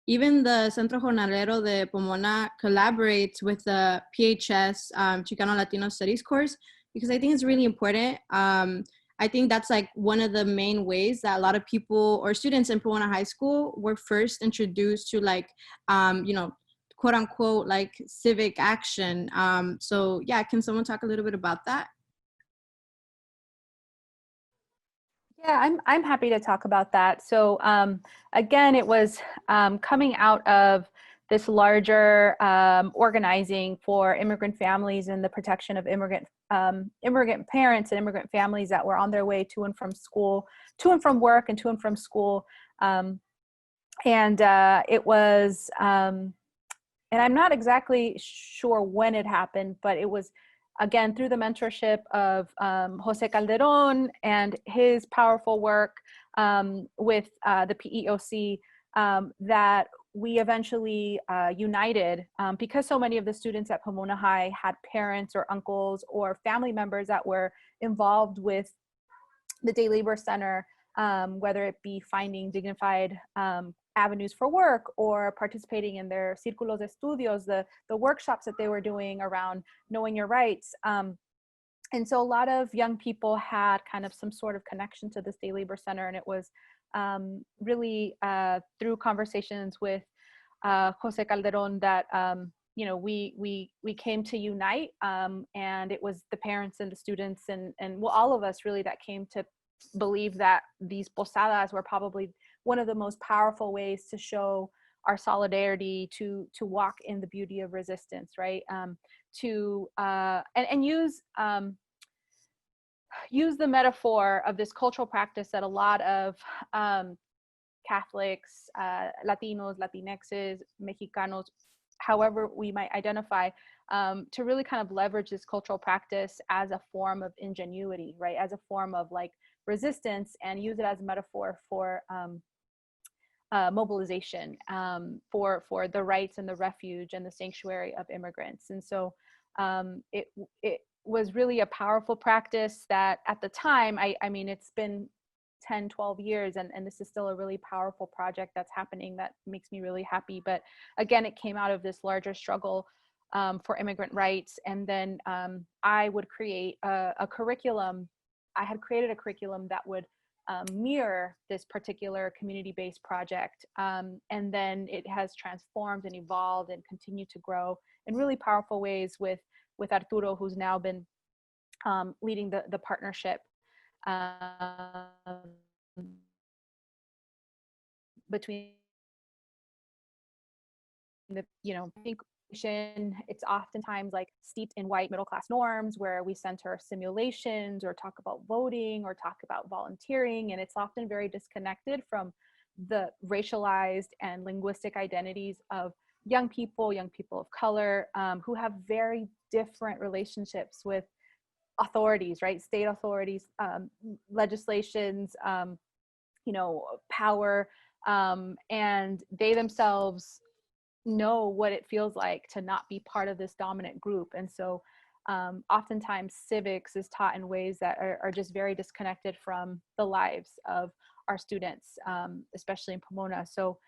even the Centro Jornalero de Pomona collaborates with the PHS Chicano Latino Studies course, because I think it's really important. I think that's like one of the main ways that a lot of people or students in Pomona High School were first introduced to, like, you know, quote unquote, like civic action. So yeah, can someone talk a little bit about that? Yeah, I'm happy to talk about that. So again, it was coming out of this larger organizing for immigrant families and the protection of immigrant parents and immigrant families that were on their way to and from school, to and from work, and to and from school. It was, and I'm not exactly sure when it happened, but it was, again, through the mentorship of Jose Calderon and his powerful work with the PEOC that we eventually united, because so many of the students at Pomona High had parents or uncles or family members that were involved with the Day Labor Center, whether it be finding dignified avenues for work or participating in their círculos de estudios, the workshops that they were doing around knowing your rights. And so a lot of young people had kind of some sort of connection to this Day Labor Center, and it was really through conversations with Jose Calderon that you know, we came to unite, and it was the parents and the students and well, all of us really that came to believe that these posadas were probably one of the most powerful ways to show our solidarity, to walk in the beauty of resistance, right? And use the metaphor of this cultural practice that a lot of Catholics, Latinos, Latinxes, Mexicanos, however we might identify, to really kind of leverage this cultural practice as a form of ingenuity, right? As a form of like resistance, and use it as a metaphor for mobilization, for the rights and the refuge and the sanctuary of immigrants. And so it was really a powerful practice that at the time, I mean, it's been 10, 12 years, and this is still a really powerful project that's happening that makes me really happy. But again, it came out of this larger struggle for immigrant rights. And then I would create a curriculum. I had created a curriculum that would mirror this particular community-based project. And then it has transformed and evolved and continued to grow in really powerful ways with Arturo, who's now been leading the partnership between the, you know, I think it's oftentimes like steeped in white middle class norms where we center simulations or talk about voting or talk about volunteering, and it's often very disconnected from the racialized and linguistic identities of young people of color, who have very different relationships with authorities, right? State authorities, legislations, you know, power, And they themselves know what it feels like to not be part of this dominant group. And so oftentimes civics is taught in ways that are just very disconnected from the lives of our students, especially in Pomona. So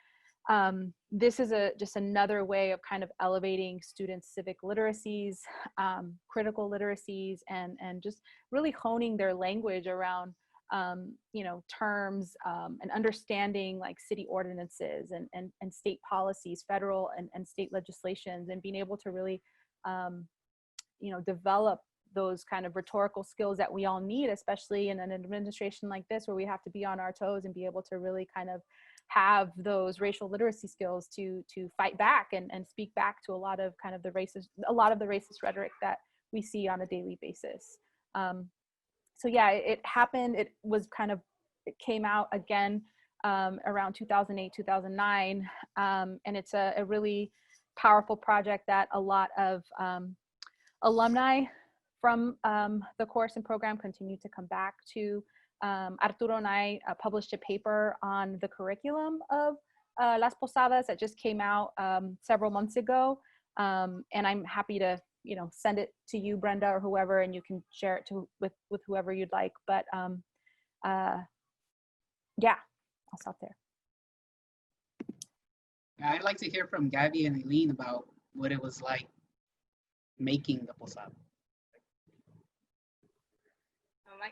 this is just another way of kind of elevating students' civic literacies, critical literacies, and just really honing their language around you know, terms and understanding like city ordinances and state policies, federal and state legislations, and being able to really you know, develop those kind of rhetorical skills that we all need, especially in an administration like this, where we have to be on our toes and be able to really kind of have those racial literacy skills to fight back and speak back to a lot of kind of the racist rhetoric that we see on a daily basis. So yeah, it happened. It came out again around 2008, 2009. And it's a really powerful project that a lot of alumni from the course and program continue to come back to. Arturo and I published a paper on the curriculum of Las Posadas that just came out several months ago. And I'm happy to, you know, send it to you, Brenda, or whoever, and you can share it with whoever you'd like. But yeah, I'll stop there. I'd like to hear from Gabby and Eileen about what it was like making the posada.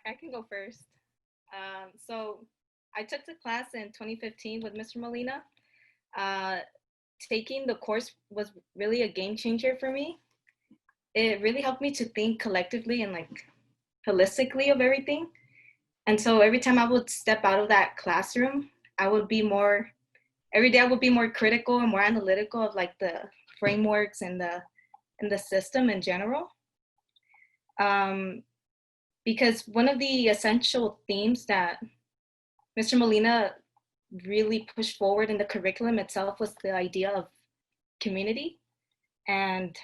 I can go first. So I took the class in 2015 with Mr. Molina. Taking the course was really a game changer for me. It really helped me to think collectively and like holistically of everything. And so every time I would step out of that classroom, every day I would be more critical and more analytical of like the frameworks and the system in general. Because one of the essential themes that Mr. Molina really pushed forward in the curriculum itself was the idea of community. And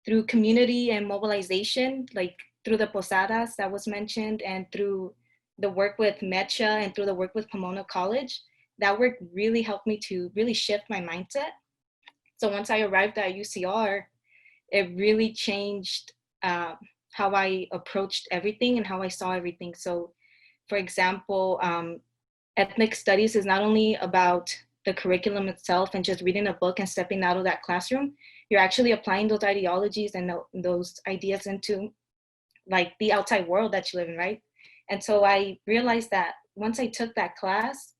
through community and mobilization, like through the posadas that was mentioned, and through the work with Mecha and through the work with Pomona College, that work really helped me to really shift my mindset. So once I arrived at UCR, it really changed how I approached everything and how I saw everything. So for example, ethnic studies is not only about the curriculum itself and just reading a book and stepping out of that classroom. You're actually applying those ideologies and those ideas into like the outside world that you live in, right? And so I realized that once I took that class,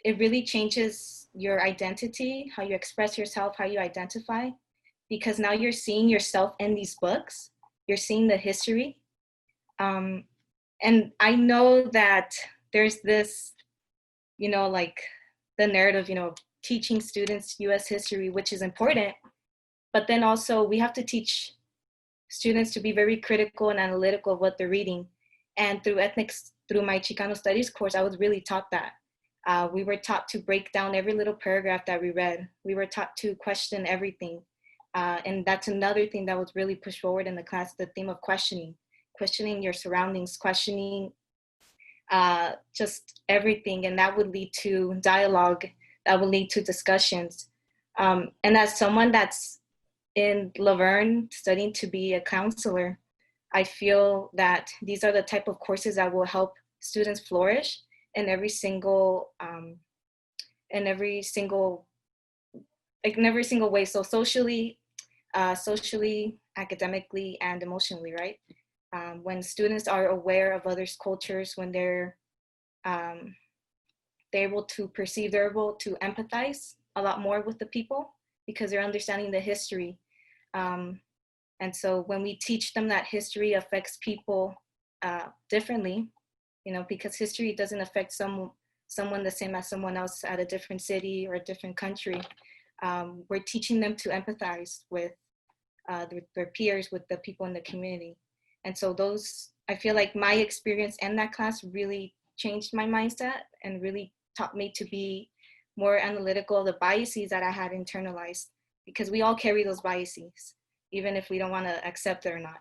it really changes your identity, how you express yourself, how you identify, because now you're seeing yourself in these books, you're seeing the history. And I know that there's this, you know, like the narrative, you know, teaching students US history, which is important, but then also we have to teach students to be very critical and analytical of what they're reading. And through my Chicano studies course, I was really taught that. We were taught to break down every little paragraph that we read. We were taught to question everything. And that's another thing that was really pushed forward in the class, the theme of questioning your surroundings, questioning just everything. And that would lead to dialogue, that would lead to discussions. And as someone that's in Laverne studying to be a counselor, I feel that these are the type of courses that will help students flourish in every single way. So socially, academically, and emotionally, right? When students are aware of others' cultures, when they're able to perceive, they're able to empathize a lot more with the people because they're understanding the history. And so when we teach them that history affects people differently, you know, because history doesn't affect someone the same as someone else at a different city or a different country. We're teaching them to empathize with their peers, with the people in the community. And so I feel like my experience in that class really changed my mindset and really taught me to be more analytical of the biases that I had internalized, because we all carry those biases, even if we don't want to accept it or not.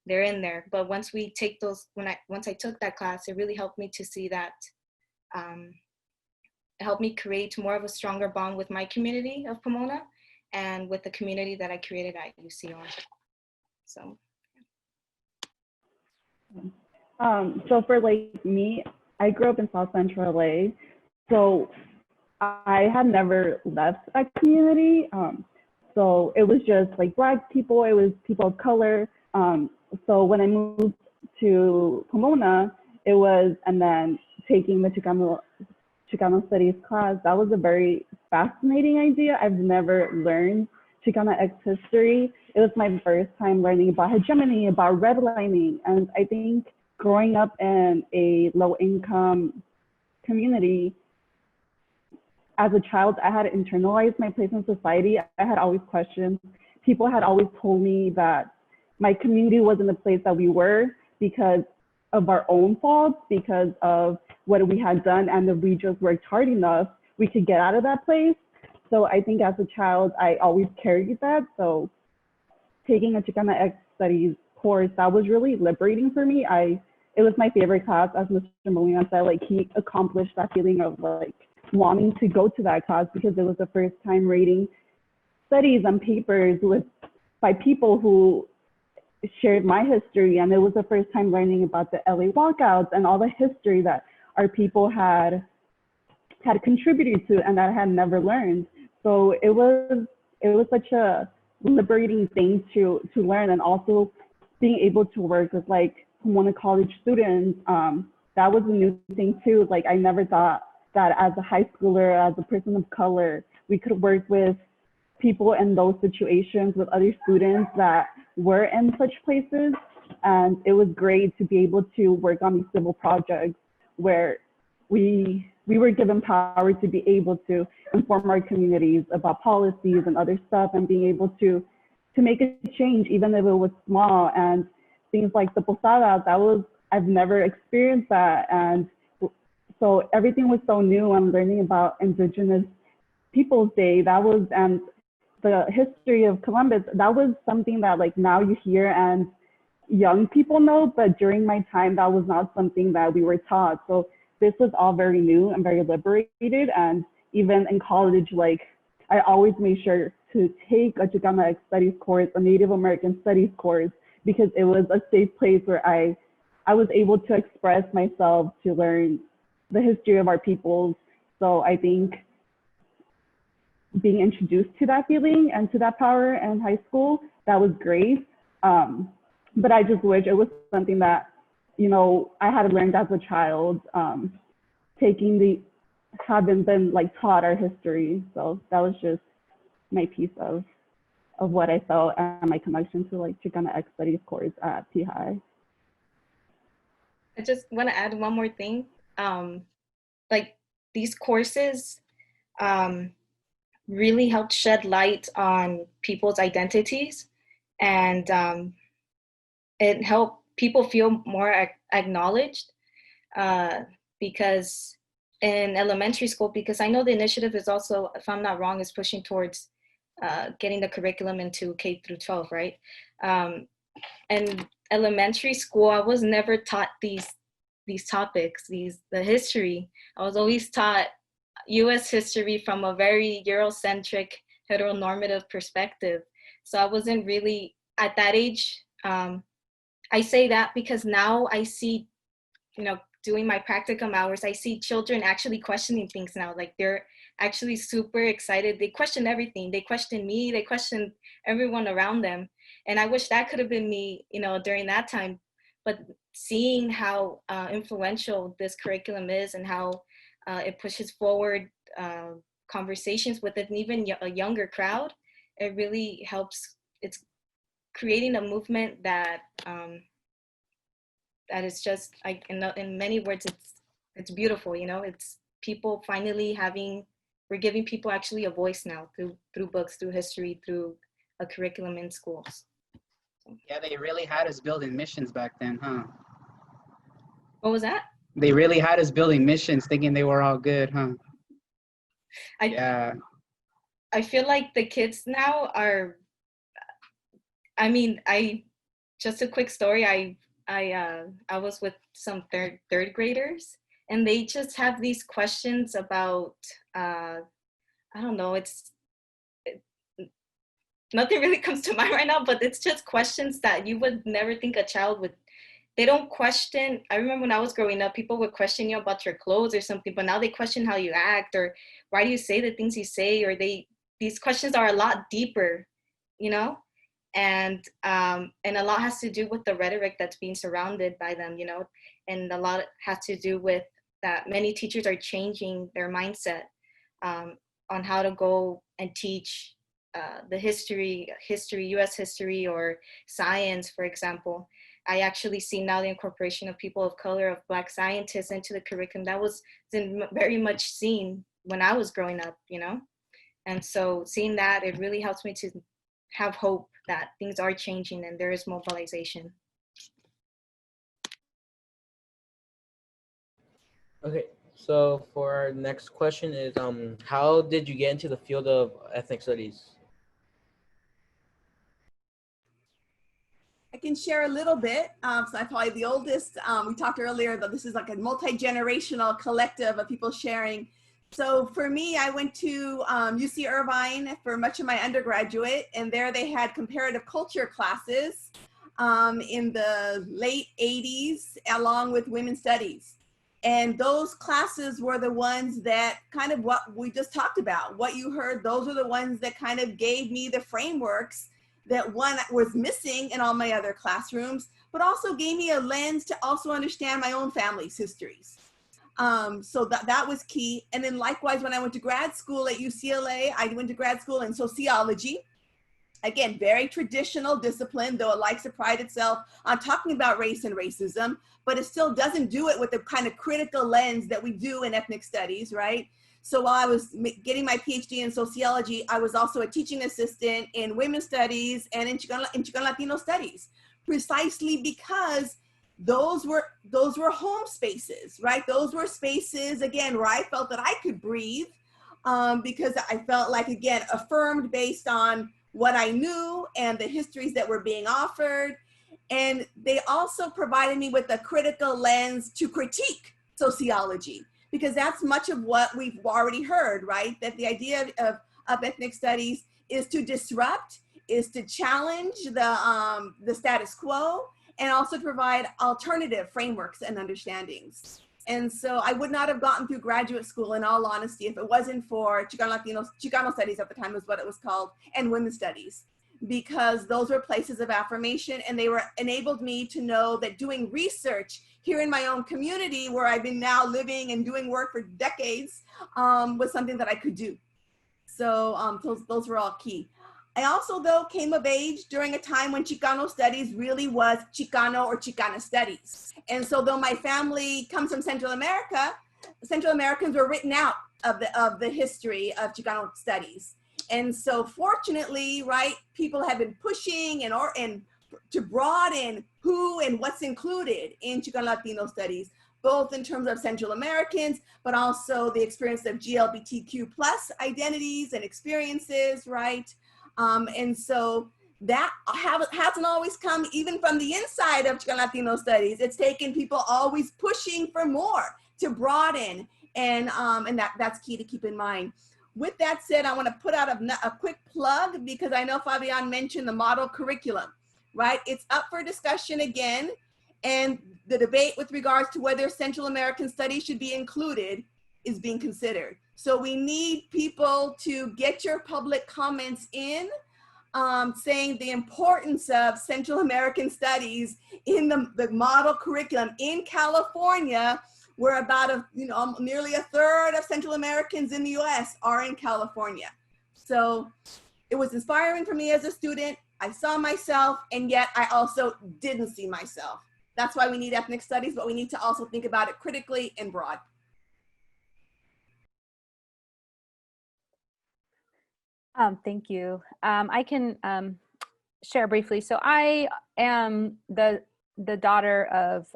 they're in there. But once we take those, once I took that class, it really helped me to see that, it helped me create more of a stronger bond with my community of Pomona and with the community that I created at UCR. So. So for like me, I grew up in South Central LA, so I had never left that community. So it was just like Black people, it was people of color. So when I moved to Pomona, it was, and then taking the Chicano Studies class, that was a very fascinating idea. I've never learned Chicana X history. It was my first time learning about hegemony, about redlining, and I think growing up in a low-income community, as a child, I had internalized my place in society. I had always questioned. People had always told me that my community wasn't the place that we were because of our own faults, because of what we had done, and if we just worked hard enough, we could get out of that place. So I think as a child, I always carried that. So taking a Chicana X Studies course, that was really liberating for me. It was my favorite class, as Mr. Molina said, like he accomplished that feeling of like wanting to go to that class because it was the first time reading studies and papers by people who shared my history, and it was the first time learning about the LA walkouts and all the history that our people had contributed to and that I had never learned. So it was such a liberating thing to learn, and also being able to work with like Pomona College students. That was a new thing too. Like I never thought that as a high schooler, as a person of color, we could work with people in those situations, with other students that were in such places. And it was great to be able to work on these civil projects where we were given power to be able to inform our communities about policies and other stuff, and being able to make a change, even if it was small. And things like the posadas, I've never experienced that. And so everything was so new. I'm learning about Indigenous Peoples Day, and the history of Columbus, that was something that like now you hear and young people know, but during my time, that was not something that we were taught. So this was all very new and very liberated. And even in college, like I always made sure to take a Chicana X Studies course, a Native American Studies course, because it was a safe place where I was able to express myself, to learn the history of our peoples. So I think being introduced to that feeling and to that power in high school, that was great. But I just wish it was something that, you know, I had learned as a child, having been like taught our history. So that was just my piece of what I felt and my connection to like Chicana X Studies course at P-High. I just want to add one more thing. Like these courses really helped shed light on people's identities, and it helped people feel more acknowledged, because in elementary school, because I know the initiative is also, if I'm not wrong, is pushing towards getting the curriculum into K through 12, right? And elementary school, I was never taught these topics, the history. I was always taught US history from a very Eurocentric, heteronormative perspective. So I wasn't really, at that age, I say that because now I see, you know, doing my practicum hours, I see children actually questioning things now. Like they're actually super excited. They question everything. They question me, they question everyone around them. And I wish that could have been me, you know, during that time. But seeing how influential this curriculum is and how it pushes forward conversations with an even a younger crowd, it really helps. It's creating a movement that that is just, like, in many words, it's beautiful. You know, it's people finally we're giving people actually a voice now through books, through history, through a curriculum in schools. Yeah, they really had us building missions back then, huh? What was that? They really had us building missions, thinking they were all good, huh? Yeah. I feel like the kids now are, I mean, I just a quick story. I was with some third graders, and they just have these questions about I don't know. Nothing really comes to mind right now, but it's just questions that you would never think a child would. They don't question. I remember when I was growing up, people would question you about your clothes or something, but now they question how you act, or why do you say the things you say, or these questions are a lot deeper, you know, and a lot has to do with the rhetoric that's being surrounded by them, you know, and a lot has to do with that many teachers are changing their mindset on how to go and teach the history, U.S. history or science, for example. I actually see now the incorporation of people of color, of Black scientists into the curriculum. That was very much seen when I was growing up, you know? And so seeing that, it really helps me to have hope that things are changing and there is mobilization. Okay, so for our next question is, how did you get into the field of ethnic studies? I can share a little bit. So I'm probably the oldest. We talked earlier that this is like a multi-generational collective of people sharing. So for me, I went to UC Irvine for much of my undergraduate, and there they had comparative culture classes in the late 80s, along with women's studies. And those classes were the ones that kind of what we just talked about, what you heard, those are the ones that kind of gave me the frameworks that one was missing in all my other classrooms, but also gave me a lens to also understand my own family's histories. So that was key. And then likewise, when I went to grad school at UCLA, I went to grad school in sociology. Again, very traditional discipline, though it likes to pride itself on talking about race and racism, but it still doesn't do it with the kind of critical lens that we do in ethnic studies, right? So while I was getting my PhD in sociology, I was also a teaching assistant in women's studies and in Chicano Latino studies, precisely because those were home spaces, right? Those were spaces, again, where I felt that I could breathe because I felt like, again, affirmed based on what I knew and the histories that were being offered. And they also provided me with a critical lens to critique sociology, because that's much of what we've already heard, right? That the idea of ethnic studies is to disrupt, is to challenge the status quo, and also provide alternative frameworks and understandings. And so I would not have gotten through graduate school, in all honesty, if it wasn't for Chicano studies at the time was what it was called, and women's studies, because those were places of affirmation, and they enabled me to know that doing research here in my own community, where I've been now living and doing work for decades, was something that I could do. So those were all key. I also, though, came of age during a time when Chicano studies really was Chicano or Chicana studies. And so though my family comes from Central America, Central Americans were written out of the history of Chicano studies. And so fortunately, right, people have been pushing and to broaden who and what's included in Chicano Latino studies, both in terms of Central Americans, but also the experience of GLBTQ+ identities and experiences, right? And so that hasn't always come even from the inside of Chicano Latino studies. It's taken people always pushing for more to broaden, and that's key to keep in mind. With that said, I want to put out a quick plug, because I know Fabian mentioned the model curriculum, right? It's up for discussion again, and the debate with regards to whether Central American studies should be included is being considered. So we need people to get your public comments in, saying the importance of Central American studies in the model curriculum in California, where about nearly a third of Central Americans in the US are in California. So it was inspiring for me as a student. I saw myself, and yet I also didn't see myself. That's why we need ethnic studies, but we need to also think about it critically and broad. Thank you. I can share briefly. So I am the daughter of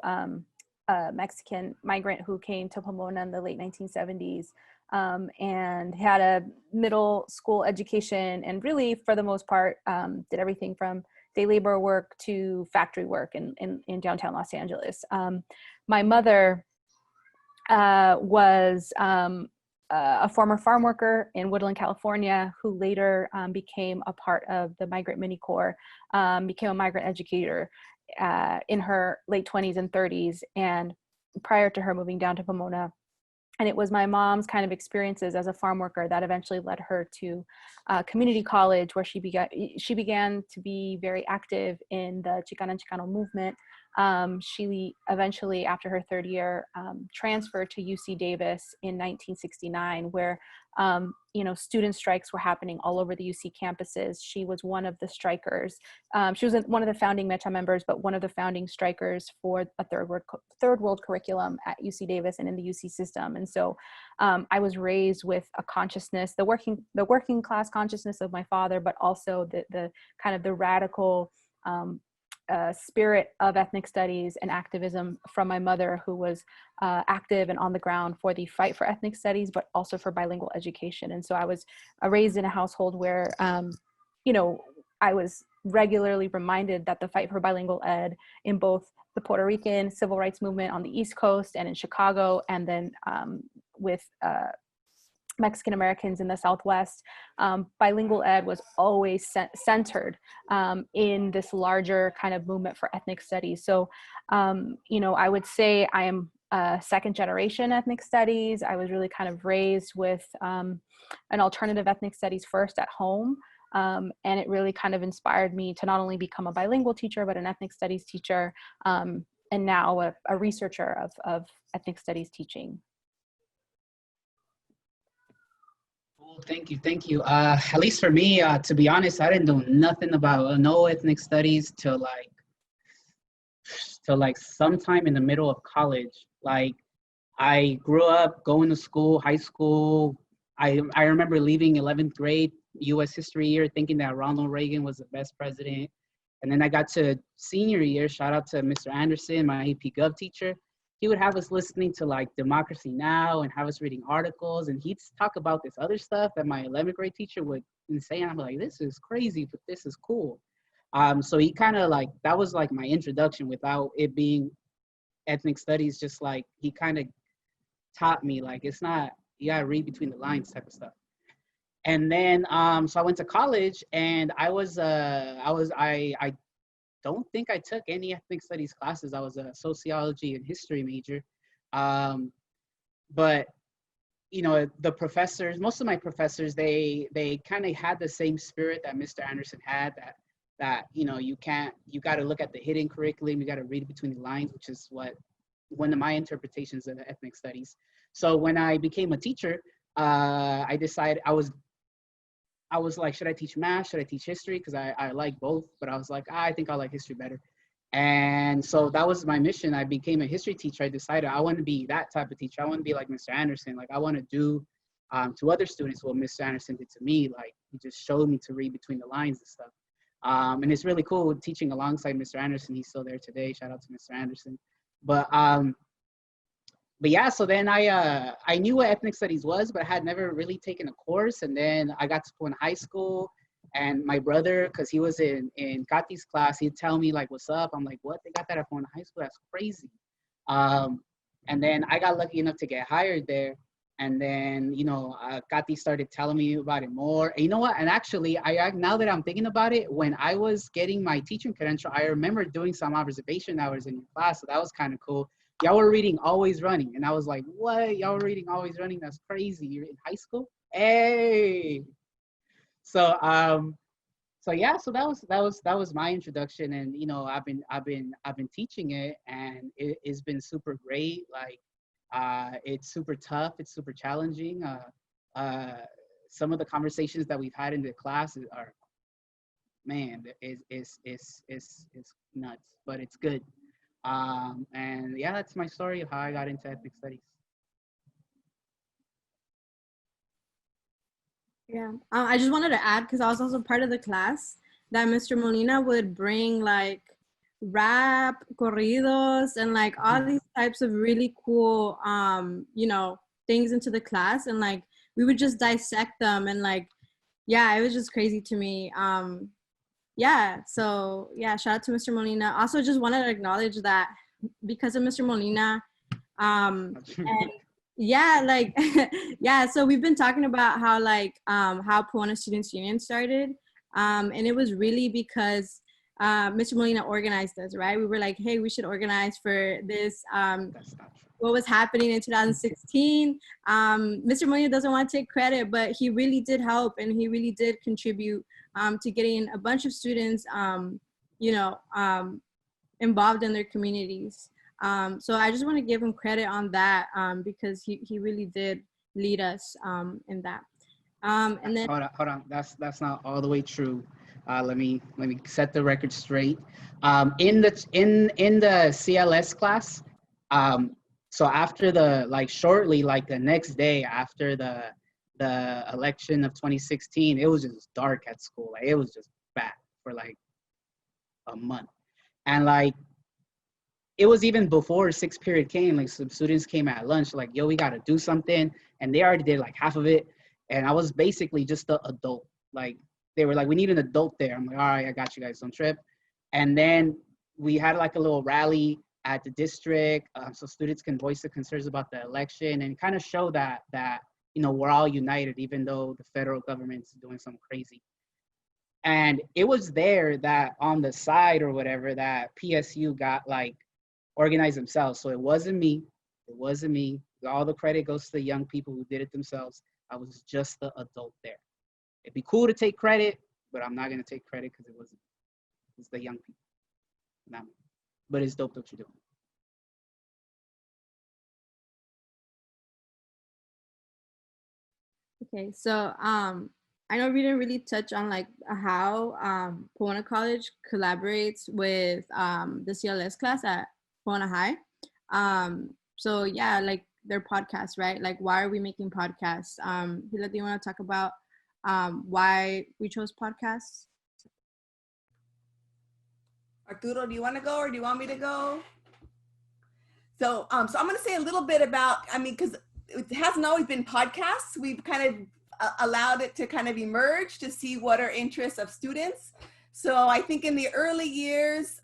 a Mexican migrant who came to Pomona in the late 1970s and had a middle school education, and really, for the most part, did everything from day labor work to factory work in downtown Los Angeles. My mother was a former farm worker in Woodland, California, who later became a part of the Migrant Mini Corps, became a migrant educator in her late 20s and 30s, and prior to her moving down to Pomona. And it was my mom's kind of experiences as a farm worker that eventually led her to community college, where she began to be very active in the Chicana and Chicano movement. She eventually, after her third year, transferred to UC Davis in 1969, where student strikes were happening all over the UC campuses. She was one of the strikers. She was one of the founding MECHA members, but one of the founding strikers for a third world curriculum at UC Davis and in the UC system. And so I was raised with a consciousness, the working class consciousness of my father, but also the kind of the radical spirit of ethnic studies and activism from my mother, who was active and on the ground for the fight for ethnic studies, but also for bilingual education. And so I was raised in a household where, I was regularly reminded that the fight for bilingual ed in both the Puerto Rican civil rights movement on the East Coast and in Chicago, and then with Mexican Americans in the Southwest, bilingual ed was always centered in this larger kind of movement for ethnic studies. So, I would say I am second generation ethnic studies. I was really kind of raised with an alternative ethnic studies first at home. And it really kind of inspired me to not only become a bilingual teacher, but an ethnic studies teacher, and now a researcher of ethnic studies teaching. Thank you. At least for me, to be honest, I didn't know nothing about no ethnic studies till sometime in the middle of college. Like, I grew up going to school, high school. I remember leaving 11th grade U.S. history year thinking that Ronald Reagan was the best president. And then I got to senior year, shout out to Mr. Anderson, my AP Gov teacher. He would have us listening to like Democracy Now! And have us reading articles, and he'd talk about this other stuff that my 11th grade teacher would say, and I'm like, this is crazy, but this is cool. So he kind of like, that was like my introduction without it being ethnic studies, just like he kind of taught me like, it's not, you gotta read between the lines type of stuff. And then, so I went to college, and I don't think I took any ethnic studies classes. I was a sociology and history major. But, the professors, most of my professors, they kind of had the same spirit that Mr. Anderson had, that you got to look at the hidden curriculum, you got to read between the lines, which is one of my interpretations of ethnic studies. So when I became a teacher, I decided, I was like, should I teach math? Should I teach history? Because I like both, but I was like, I think I like history better. And so that was my mission. I became a history teacher. I decided I want to be that type of teacher. I want to be like Mr. Anderson. Like, I want to do to other students what Mr. Anderson did to me. Like, he just showed me to read between the lines and stuff. And it's really cool teaching alongside Mr. Anderson. He's still there today. Shout out to Mr. Anderson. But yeah, so then I knew what ethnic studies was, but I had never really taken a course. And then I got to school in high school, and my brother, because he was in Kati's class, he'd tell me like, what's up? I'm like, what? They got that at Pomona High School? That's crazy. And then I got lucky enough to get hired there. And then, Kati started telling me about it more. And you know what? And actually, now that I'm thinking about it, when I was getting my teaching credential, I remember doing some observation hours in your class. So that was kind of cool. Y'all were reading Always Running. And I was like, what? Y'all were reading Always Running? That's crazy. You're in high school? Hey. So yeah, so that was my introduction. And I've been teaching it, and it's been super great. Like, it's super tough, it's super challenging. Some of the conversations that we've had in the class are, man, it's nuts, but it's good. And yeah, that's my story of how I got into ethnic studies. Yeah, I just wanted to add, because I was also part of the class, that Mr. Molina would bring like rap, corridos, and like all these types of really cool, things into the class. And like, we would just dissect them. And like, yeah, it was just crazy to me. yeah, so yeah, shout out to Mr. Molina. Also, just wanted to acknowledge that because of Mr. Molina, and yeah, like yeah, so we've been talking about how how Pomona Students Union started, and it was really because Mr. Molina organized us, right? We were like, hey, we should organize for this. That's not true. What was happening in 2016. Mr. Molina doesn't want to take credit, but he really did help, and he really did contribute to getting a bunch of students, you know, involved in their communities. So I just want to give him credit on that because he really did lead us in that. And then Hold on. That's not all the way true. Let me set the record straight. In the CLS class, so after shortly, like the next day after the election of 2016, it was just dark at school. Like it was just bad for like a month, and like it was even before sixth period came. Like some students came at lunch, like, "Yo, we got to do something," and they already did like half of it. And I was basically just the adult. Like they were like, "We need an adult there." I'm like, "All right, I got you guys. Don't trip." And then we had like a little rally at the district, so students can voice their concerns about the election and kind of show that you know we're all united, even though the federal government's doing something crazy. And it was there that on the side or whatever that PSU got like organized themselves. So it wasn't me. It wasn't me. All the credit goes to the young people who did it themselves. I was just the adult there. It'd be cool to take credit, but I'm not gonna take credit because it's the young people. Not me. But it's dope what you're doing. okay, so I know we didn't really touch on like how Pomona College collaborates with the CLS class at Pomona High. So yeah, like their podcasts, right? Like why are we making podcasts? Hila, do you want to talk about why we chose podcasts? Arturo, do you want to go or do you want me to go? So I'm going to say a little bit about, I mean, because it hasn't always been podcasts. We've kind of allowed it to kind of emerge to see what are interests of students. So I think in the early years,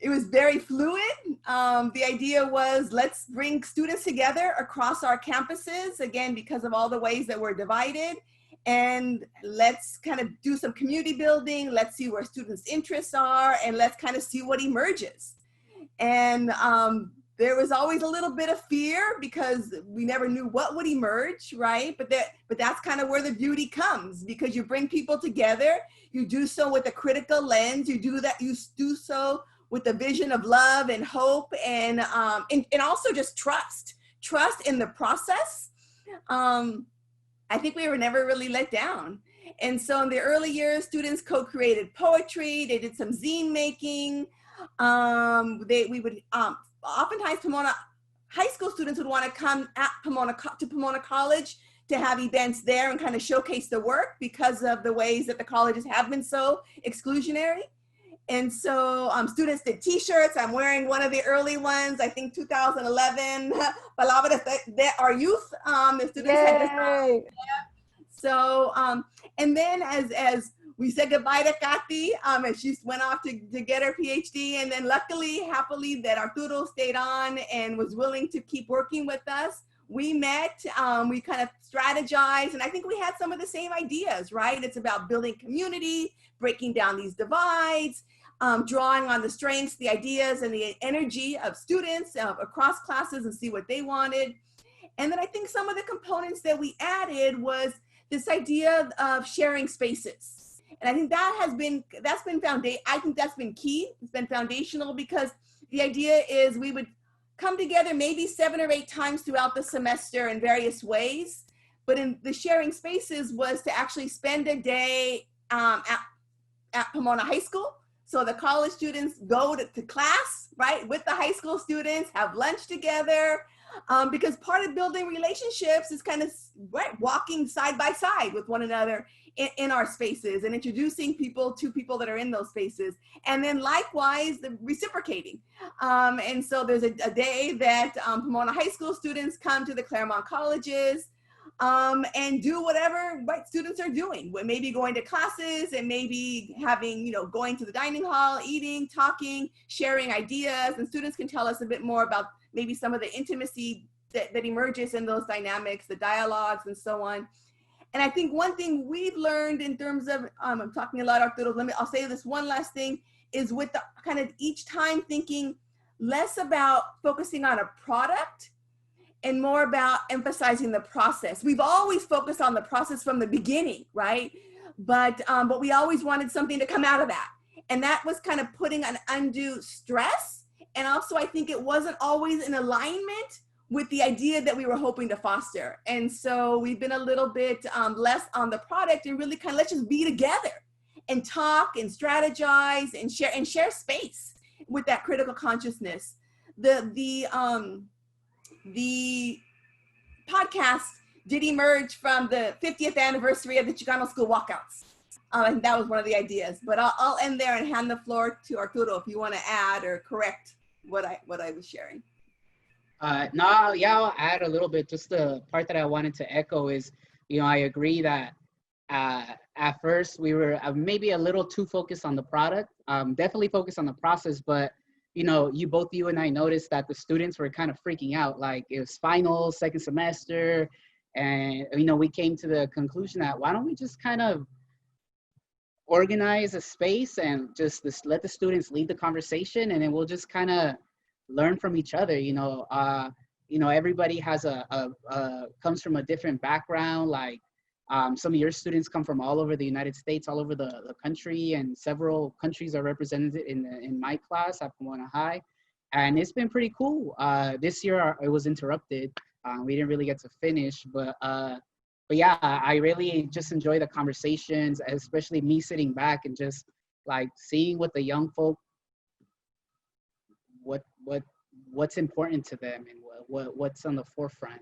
it was very fluid. The idea was let's bring students together across our campuses, again, because of all the ways that we're divided. And let's kind of do some community building. Let's see where students' interests are, and let's kind of see what emerges. And there was always a little bit of fear because we never knew what would emerge, right? But that's kind of where the beauty comes, because you bring people together. You do so with a critical lens. You do so with a vision of love and hope, and also just trust in the process. I think we were never really let down. And so in the early years, students co-created poetry. They did some zine making. We would oftentimes Pomona high school students would want to come to Pomona College to have events there and kind of showcase the work because of the ways that the colleges have been so exclusionary. And so students did t-shirts. I'm wearing one of the early ones, I think 2011, Palabras de our youth. The students had this. So, and then as we said goodbye to Kathy, and she went off to get her PhD, and then luckily, happily, that Arturo stayed on and was willing to keep working with us. We met, we kind of strategized, and I think we had some of the same ideas, right? It's about building community, breaking down these divides, drawing on the strengths, the ideas, and the energy of students across classes and see what they wanted. And then I think some of the components that we added was this idea of sharing spaces. And I think that's been I think that's been key. It's been foundational because the idea is we would come together maybe 7 or 8 times throughout the semester in various ways. But in the sharing spaces was to actually spend a day at Pomona High School. So the college students go to class, right, with the high school students, have lunch together, because part of building relationships is kind of walking side by side with one another in our spaces and introducing people to people that are in those spaces. And then likewise, the reciprocating. And so there's a day that Pomona High School students come to the Claremont colleges. and do whatever white students are doing. Maybe going to classes and maybe having, you know, going to the dining hall, eating, talking, sharing ideas, and students can tell us a bit more about maybe some of the intimacy that emerges in those dynamics, the dialogues and so on. And I think one thing we've learned in terms of, I'm talking a lot, Arturo, I'll say this one last thing, is with the kind of each time thinking less about focusing on a product and more about emphasizing the process. We've always focused on the process from the beginning, right? But we always wanted something to come out of that. And that was kind of putting an undue stress. And also I think it wasn't always in alignment with the idea that we were hoping to foster. And so we've been a little bit less on the product and really kind of let's just be together and talk and strategize and share space with that critical consciousness. The podcast did emerge from the 50th anniversary of the Chicano school walkouts. And that was one of the ideas, but I'll end there and hand the floor to Arturo if you want to add or correct what I was sharing. No, yeah, I'll add a little bit. Just the part that I wanted to echo is, you know, I agree that at first we were maybe a little too focused on the product, definitely focused on the process, but you know, both you and I noticed that the students were kind of freaking out, like it was finals, second semester, and you know, we came to the conclusion that why don't we just kind of organize a space and just let the students lead the conversation, and then we'll just kind of learn from each other. You know, everybody has comes from a different background. Like some of your students come from all over the United States, all over the country, and several countries are represented in my class at Pomona High, and it's been pretty cool. This year it was interrupted. We didn't really get to finish, but yeah, I really just enjoy the conversations, especially me sitting back and just like seeing what the young folk, what's important to them and what's on the forefront.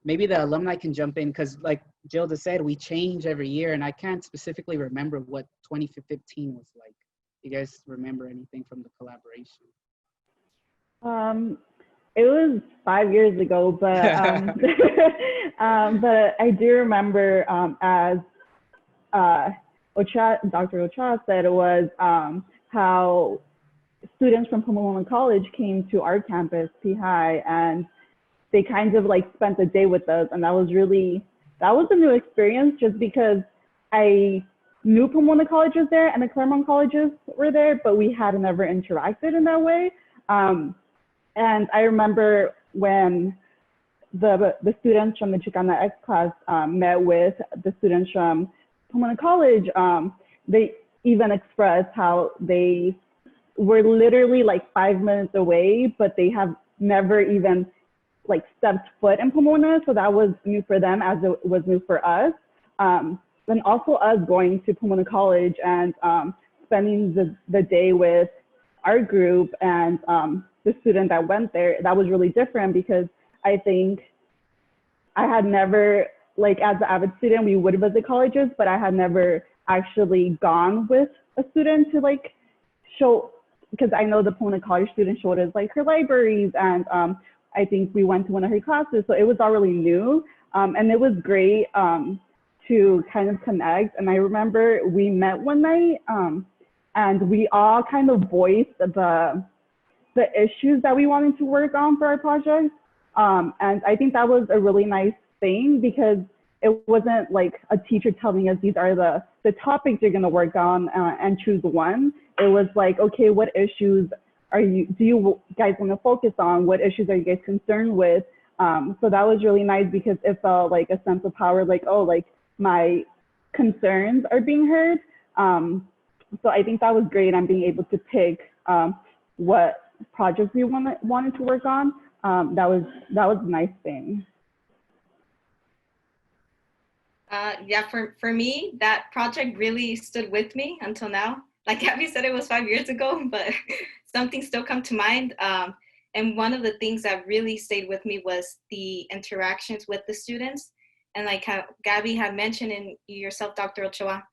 Maybe the alumni can jump in because like Gilda said, we change every year and I can't specifically remember what 2015 was like. You guys remember anything from the collaboration? It was 5 years ago, but but I do remember as Dr. Ochoa said, it was how students from Pomona College came to our campus, P High, and they kind of like spent the day with us. And that was a new experience just because I knew Pomona College was there and the Claremont colleges were there, but we had never interacted in that way. And I remember when the students from the Chicana X class met with the students from Pomona College, they even expressed how they were literally like 5 minutes away, but they have never even like stepped foot in Pomona. So that was new for them as it was new for us. And also us going to Pomona College and spending the day with our group and the student that went there, that was really different because I think I had never, like as an avid student, we would visit colleges, but I had never actually gone with a student to like show, because I know the Pomona College student showed us like her libraries and I think we went to one of her classes. So it was all really new and it was great to kind of connect. And I remember we met one night and we all kind of voiced the issues that we wanted to work on for our project. And I think that was a really nice thing because it wasn't like a teacher telling us these are the topics you're gonna work on and choose one. It was like, okay, what issues do you guys wanna focus on? What issues are you guys concerned with? So that was really nice because it felt like a sense of power, like, oh, like my concerns are being heard. So I think that was great. I'm being able to pick what projects we wanted to work on. That was a nice thing. Yeah, for me, that project really stood with me until now. Like Gabby said, it was 5 years ago, but something still come to mind. And one of the things that really stayed with me was the interactions with the students. And like how Gabby had mentioned and yourself, Dr. Ochoa,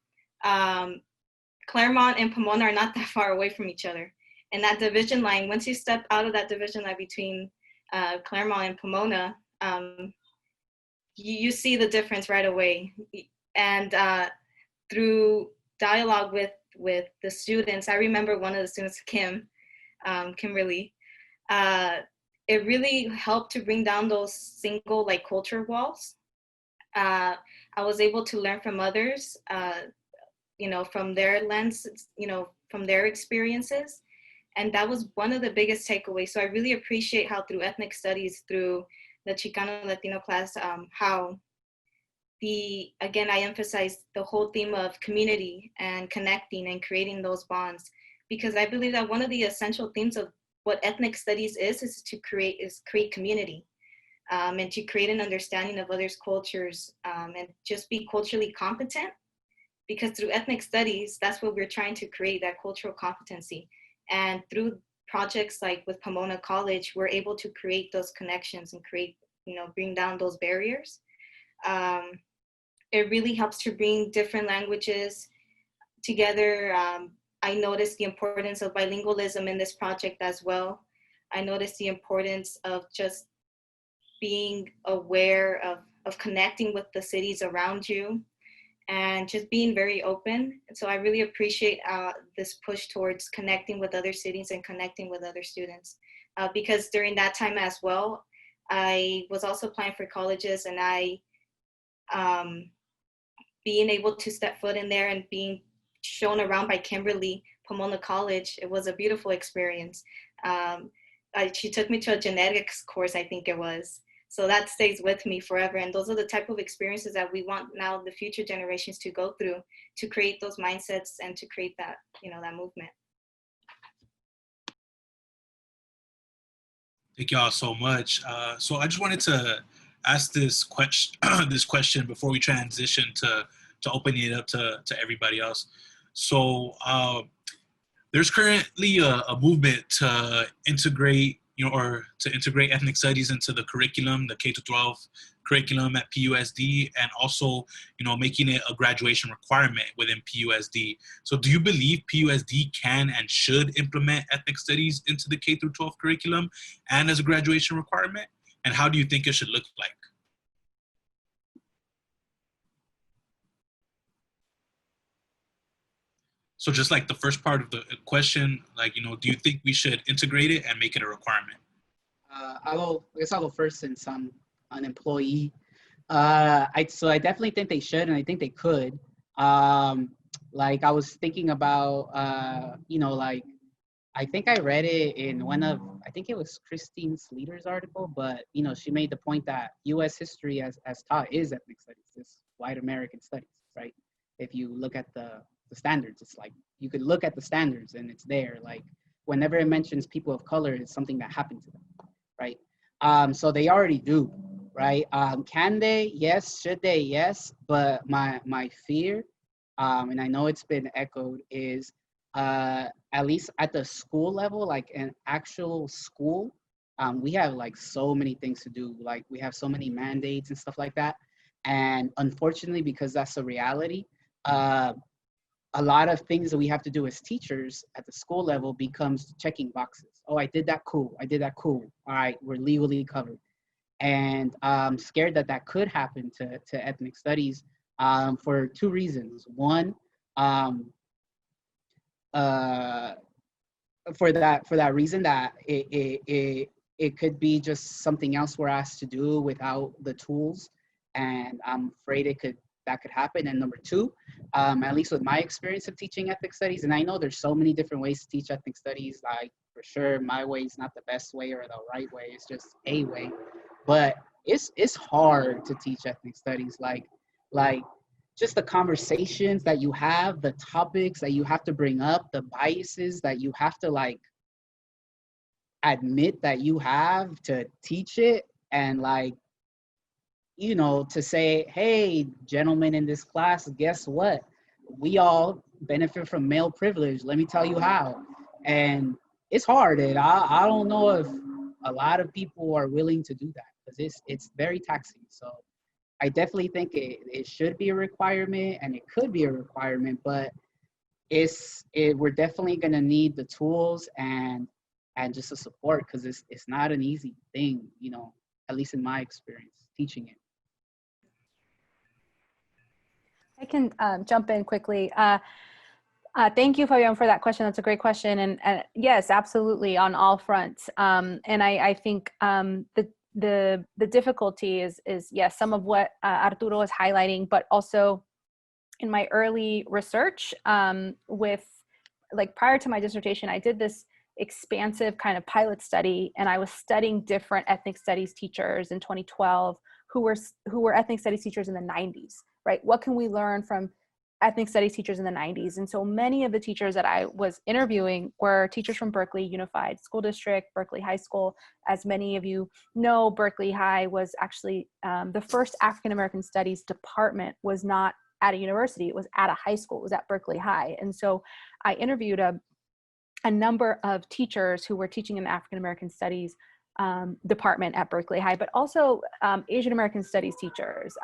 Claremont and Pomona are not that far away from each other. And that division line, once you step out of that division line between Claremont and Pomona, you see the difference right away. And through dialogue with the students, I remember one of the students, Kimberly, it really helped to bring down those single like culture walls. I was able to learn from others, from their lens, from their experiences. And that was one of the biggest takeaways. So I really appreciate how through ethnic studies, through the Chicano Latino class, how again, I emphasize the whole theme of community and connecting and creating those bonds, because I believe that one of the essential themes of what ethnic studies is to create community, and to create an understanding of others' cultures, and just be culturally competent, because through ethnic studies, that's what we're trying to create, that cultural competency. And through projects like with Pomona College, we're able to create those connections and bring down those barriers. It really helps to bring different languages together. I noticed the importance of bilingualism in this project as well. I noticed the importance of just being aware of connecting with the cities around you and just being very open. So I really appreciate this push towards connecting with other cities and connecting with other students. Because during that time as well, I was also applying for colleges, and being able to step foot in there and being shown around by Kimberly, Pomona College, it was a beautiful experience. She took me to a genetics course, I think it was. So that stays with me forever. And those are the type of experiences that we want now the future generations to go through, to create those mindsets and to create that, that movement. Thank y'all so much. So I just wanted to ask this question before we transition to opening it up to everybody else. So there's currently a movement to integrate, to integrate ethnic studies into the curriculum, the K-12 curriculum at PUSD, and also, making it a graduation requirement within PUSD. So do you believe PUSD can and should implement ethnic studies into the K-12 curriculum and as a graduation requirement? And how do you think it should look like? So just like the first part of the question, do you think we should integrate it and make it a requirement? I guess I'll go first since I'm an employee. So I definitely think they should, and I think they could. Like I was thinking about, I think I read it in I think it was Christine Sleater's article, but she made the point that U.S. history as taught is ethnic studies, it's white American studies, right? If you look at the standards, it's like you could look at the standards and it's there. Like whenever it mentions people of color, it's something that happened to them, right? So they already do, right? Can they? Yes. Should they? Yes. But my fear, and I know it's been echoed, is at least at the school level, like an actual school, we have like so many things to do. Like we have so many mandates and stuff like that. And unfortunately, because that's a reality, a lot of things that we have to do as teachers at the school level becomes checking boxes. Oh, I did that, cool. I did that, cool. All right, we're legally covered. And I'm scared that could happen to ethnic studies for two reasons. One, for that reason that it could be just something else we're asked to do without the tools, and I'm afraid that could happen. And number two, at least with my experience of teaching ethnic studies, and I know there's so many different ways to teach ethnic studies, like for sure my way is not the best way or the right way, it's just a way, but it's hard to teach ethnic studies, like just the conversations that you have, the topics that you have to bring up, the biases that you have to like admit that you have to teach it, and like, to say, hey, gentlemen in this class, guess what? We all benefit from male privilege. Let me tell you how. And it's hard, and I don't know if a lot of people are willing to do that, because it's very taxing. So I definitely think it should be a requirement, and it could be a requirement, but we're definitely gonna need the tools and just the support, because it's not an easy thing, at least in my experience teaching it. I can jump in quickly. Thank you, Fabian, for that question. That's a great question. And yes, absolutely, on all fronts. And I think the difficulty is yes, some of what Arturo is highlighting, but also in my early research with, like, prior to my dissertation, I did this expansive kind of pilot study, and I was studying different ethnic studies teachers in 2012 who were ethnic studies teachers in the 90s, right? What can we learn from ethnic studies teachers in the 90s? And so many of the teachers that I was interviewing were teachers from Berkeley Unified School District, Berkeley High School. As many of you know, Berkeley High was actually the first African American Studies department was not at a university, it was at a high school, it was at Berkeley High. And so I interviewed a number of teachers who were teaching in the African American Studies department at Berkeley High, but also Asian American Studies teachers,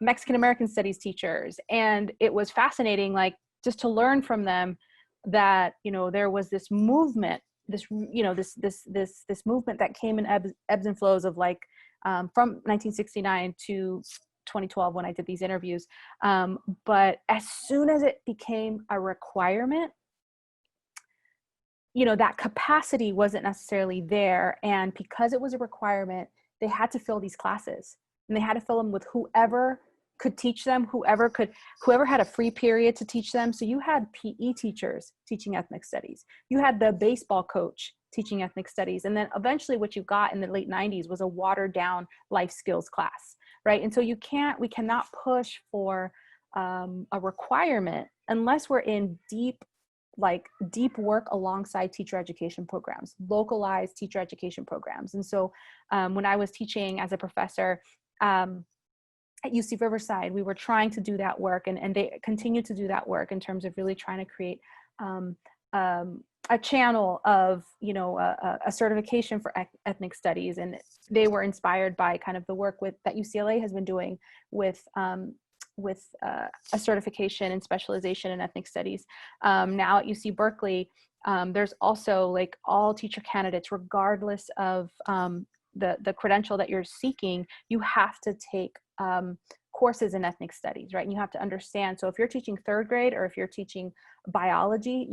Mexican American Studies teachers. And it was fascinating, like, just to learn from them that, you know, there was this movement, this movement that came in ebbs and flows of, like, from 1969 to 2012 when I did these interviews. But as soon as it became a requirement, you know, that capacity wasn't necessarily there. And because it was a requirement, they had to fill these classes, and they had to fill them with whoever could teach them, whoever had a free period to teach them. So you had PE teachers teaching ethnic studies. You had the baseball coach teaching ethnic studies. And then eventually what you got in the late 90s was a watered down life skills class, right? And so we cannot push for a requirement unless we're in deep work alongside teacher education programs, localized teacher education programs. And so when I was teaching as a professor at UC Riverside, we were trying to do that work, and they continue to do that work in terms of really trying to create a channel of, you know, a certification for ethnic studies. And they were inspired by kind of the work that UCLA has been doing with a certification and specialization in ethnic studies. Now at UC Berkeley, there's also, like, all teacher candidates, regardless of the credential that you're seeking, you have to take courses in ethnic studies, right? And you have to understand. So if you're teaching third grade or if you're teaching biology,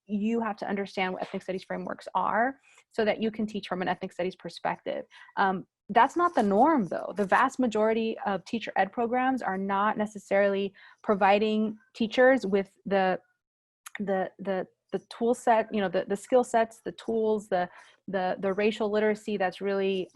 you have to understand what ethnic studies frameworks are so that you can teach from an ethnic studies perspective. That's not the norm, though. The vast majority of teacher ed programs are not necessarily providing teachers with the tool set, you know, the skill sets, the tools, the racial literacy that's really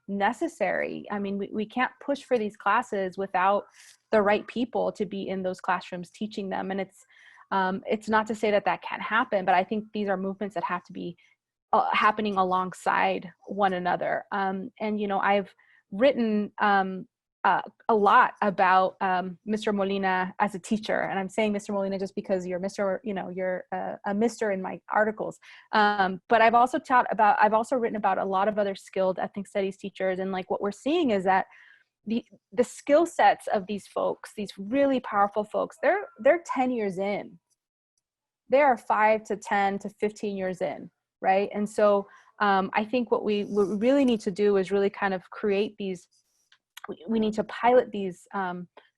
necessary. I mean, we can't push for these classes without the right people to be in those classrooms teaching them. And it's not to say that can't happen, but I think these are movements that have to be happening alongside one another. And, you know, I've written a lot about Mr. Molina as a teacher. And I'm saying Mr. Molina just because you're Mr., you know, you're a Mr. in my articles. But I've also written about a lot of other skilled ethnic studies teachers. And, like, what we're seeing is that the skill sets of these folks, these really powerful folks, they're 10 years in. They are 5 to 10 to 15 years in. Right. And so I think what we really need to do is really kind of create these, we need to pilot these,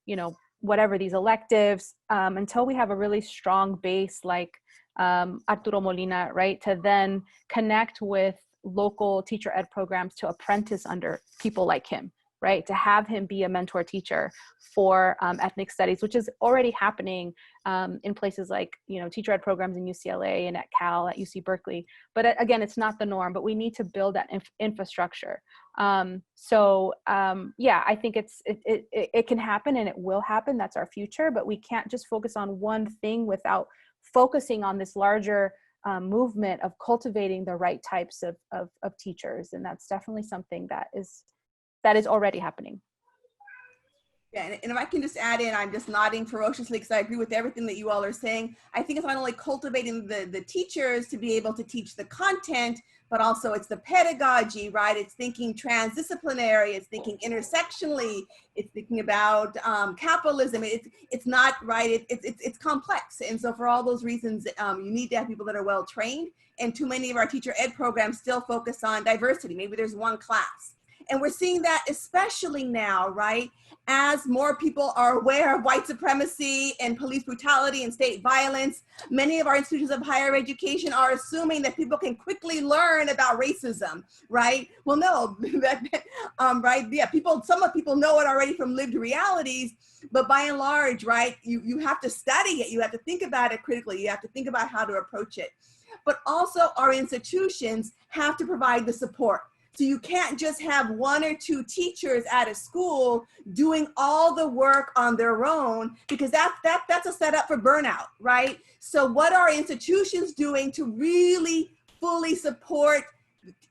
you know, whatever, these electives until we have a really strong base like Arturo Molina, right, to then connect with local teacher ed programs to apprentice under people like him, right, to have him be a mentor teacher for ethnic studies, which is already happening in places like, you know, teacher ed programs in UCLA and at Cal, at UC Berkeley. But again, it's not the norm, but we need to build that infrastructure. Yeah, I think it can happen and it will happen. That's our future, but we can't just focus on one thing without focusing on this larger movement of cultivating the right types of teachers. And that's definitely something that is already happening. Yeah, and if I can just add in, I'm just nodding ferociously because I agree with everything that you all are saying. I think it's not only cultivating the teachers to be able to teach the content, but also it's the pedagogy, right? It's thinking transdisciplinary, it's thinking intersectionally, it's thinking about capitalism. It's not, right, it's complex. And so for all those reasons, you need to have people that are well trained, and too many of our teacher ed programs still focus on diversity. Maybe there's one class. And we're seeing that especially now, right? As more people are aware of white supremacy and police brutality and state violence, many of our institutions of higher education are assuming that people can quickly learn about racism, right? Well, no, right? Yeah, some of people know it already from lived realities, but by and large, right, you have to study it. You have to think about it critically. You have to think about how to approach it. But also our institutions have to provide the support. So you can't just have one or two teachers at a school doing all the work on their own, because that's a setup for burnout, right? So what are institutions doing to really fully support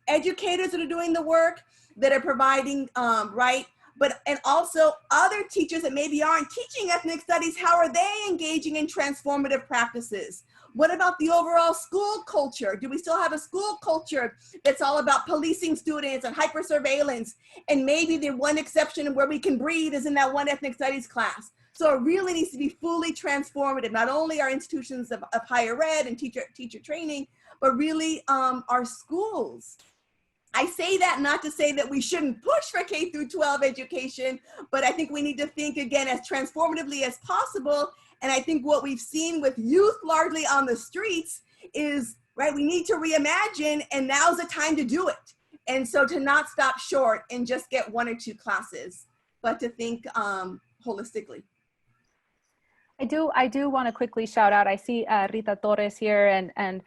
educators that are doing the work, that are providing, right? And also other teachers that maybe aren't teaching ethnic studies, how are they engaging in transformative practices? What about the overall school culture? Do we still have a school culture that's all about policing students and hyper-surveillance? And maybe the one exception where we can breathe is in that one ethnic studies class. So it really needs to be fully transformative, not only our institutions of higher ed and teacher training, but really our schools. I say that not to say that we shouldn't push for K through 12 education, but I think we need to think again as transformatively as possible. And I think what we've seen with youth largely on the streets is, right, we need to reimagine, and now's the time to do it. And so to not stop short and just get one or two classes, but to think holistically. I do want to quickly shout out, I see Rita Torres here, and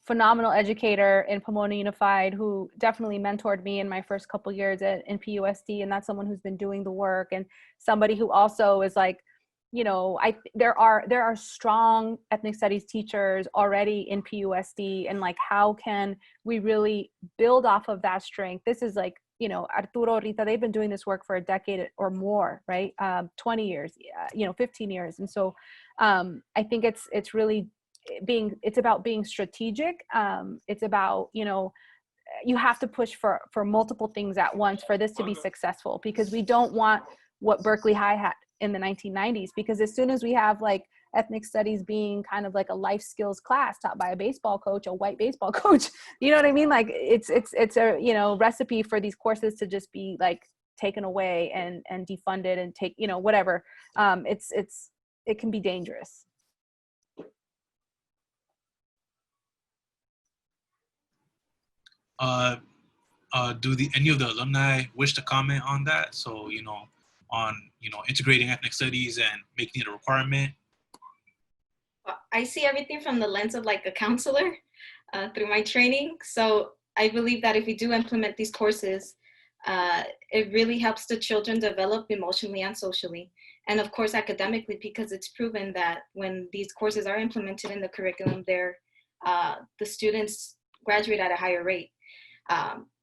phenomenal educator in Pomona Unified, who definitely mentored me in my first couple years in PUSD, and that's someone who's been doing the work, and somebody who also is like, you know, there are strong ethnic studies teachers already in PUSD, and like, how can we really build off of that strength? This is like, you know, Arturo, Rita, they've been doing this work for a decade or more, right? 20 years, 15 years. And so I think it's really it's about being strategic. It's about, you know, you have to push for multiple things at once for this to be successful, because we don't want what Berkeley High had in the 1990s, because as soon as we have like ethnic studies being kind of like a life skills class taught by a baseball coach, a white baseball coach, you know what I mean? Like it's a, you know, recipe for these courses to just be like taken away and defunded and take, you know, whatever. It can be dangerous. Do any of the alumni wish to comment on that? So, you know, on, you know, integrating ethnic studies and making it a requirement? I see everything from the lens of like a counselor through my training. So I believe that if we do implement these courses, it really helps the children develop emotionally and socially. And of course, academically, because it's proven that when these courses are implemented in the curriculum, the students graduate at a higher rate.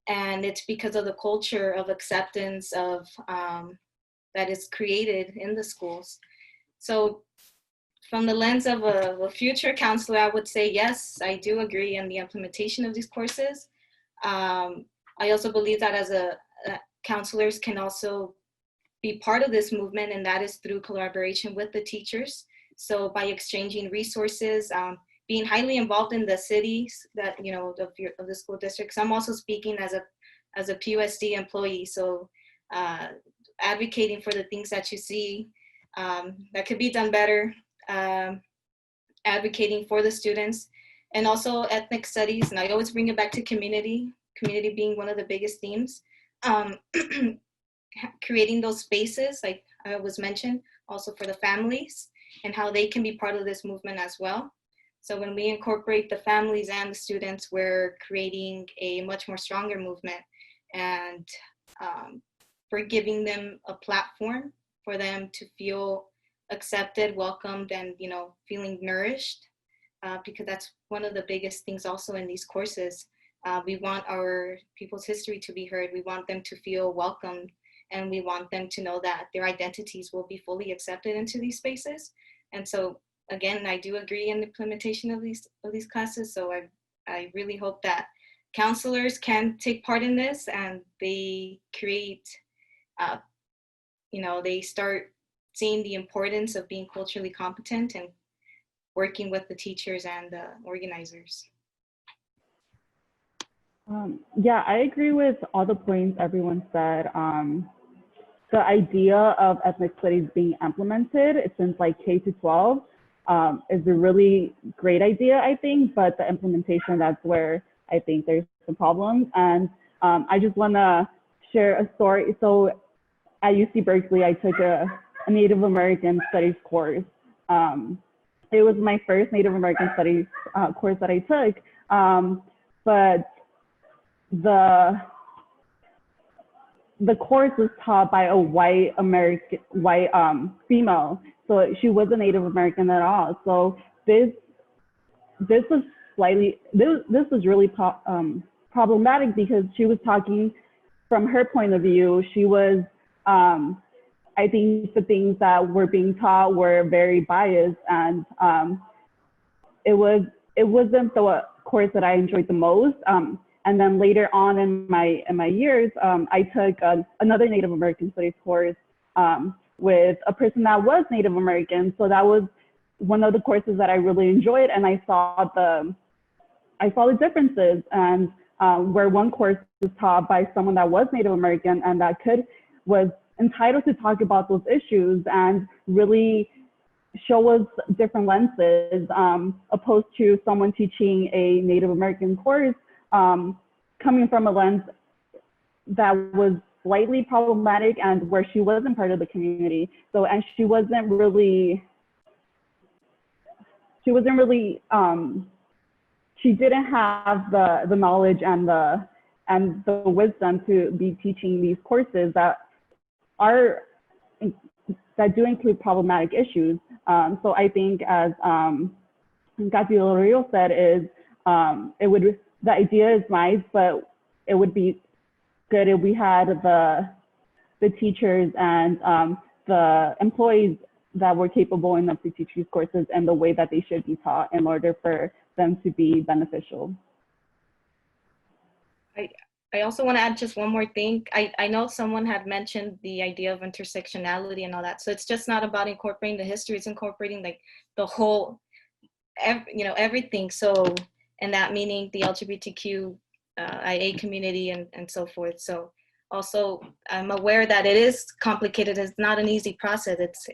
And it's because of the culture of acceptance of that is created in the schools. So from the lens of a future counselor, I would say, yes, I do agree in the implementation of these courses. I also believe that as counselors can also be part of this movement, and that is through collaboration with the teachers. So by exchanging resources, being highly involved in the cities that, you know, of the school districts. I'm also speaking as a PUSD employee. So advocating for the things that you see that could be done better, advocating for the students, and also ethnic studies. And I always bring it back to community being one of the biggest themes. Creating those spaces, like I was mentioned, also for the families and how they can be part of this movement as well. So when we incorporate the families and the students, we're creating a much more stronger movement, and we're giving them a platform for them to feel accepted, welcomed, and, you know, feeling nourished, because that's one of the biggest things also in these courses. We want our people's history to be heard. We want them to feel welcomed, and we want them to know that their identities will be fully accepted into these spaces. And so, again, I do agree in the implementation of these classes. So I really hope that counselors can take part in this, and they create, you know, they start seeing the importance of being culturally competent and working with the teachers and the organizers. Yeah, I agree with all the points everyone said. The idea of ethnic studies being implemented since like K to 12 is a really great idea, I think, but the implementation, that's where I think there's some problems. And I just want to share a story. So at UC Berkeley, I took a Native American Studies course. It was my first Native American Studies course that I took, but the course was taught by a white female, so she wasn't Native American at all. So this was this was really problematic because she was talking from her point of view. She was I think the things that were being taught were very biased, and it wasn't the course that I enjoyed the most. And then later on in my years, I took another Native American Studies course with a person that was Native American. So that was one of the courses that I really enjoyed, and I saw the differences, and where one course was taught by someone that was Native American and that was entitled to talk about those issues and really show us different lenses, opposed to someone teaching a Native American course coming from a lens that was slightly problematic and where she wasn't part of the community. So, and she wasn't really, she didn't have the knowledge and the wisdom to be teaching these courses that do include problematic issues. So I think, as Gatti Del Rio said, the idea is nice, but it would be good if we had the teachers and the employees that were capable enough to teach these courses and the way that they should be taught in order for them to be beneficial. I also want to add just one more thing. I know someone had mentioned the idea of intersectionality and all that. So it's just not about incorporating the history, it's incorporating like the whole, everything. So, and that meaning the LGBTQ IA community and so forth. So also I'm aware that it is complicated. It's not an easy process. It's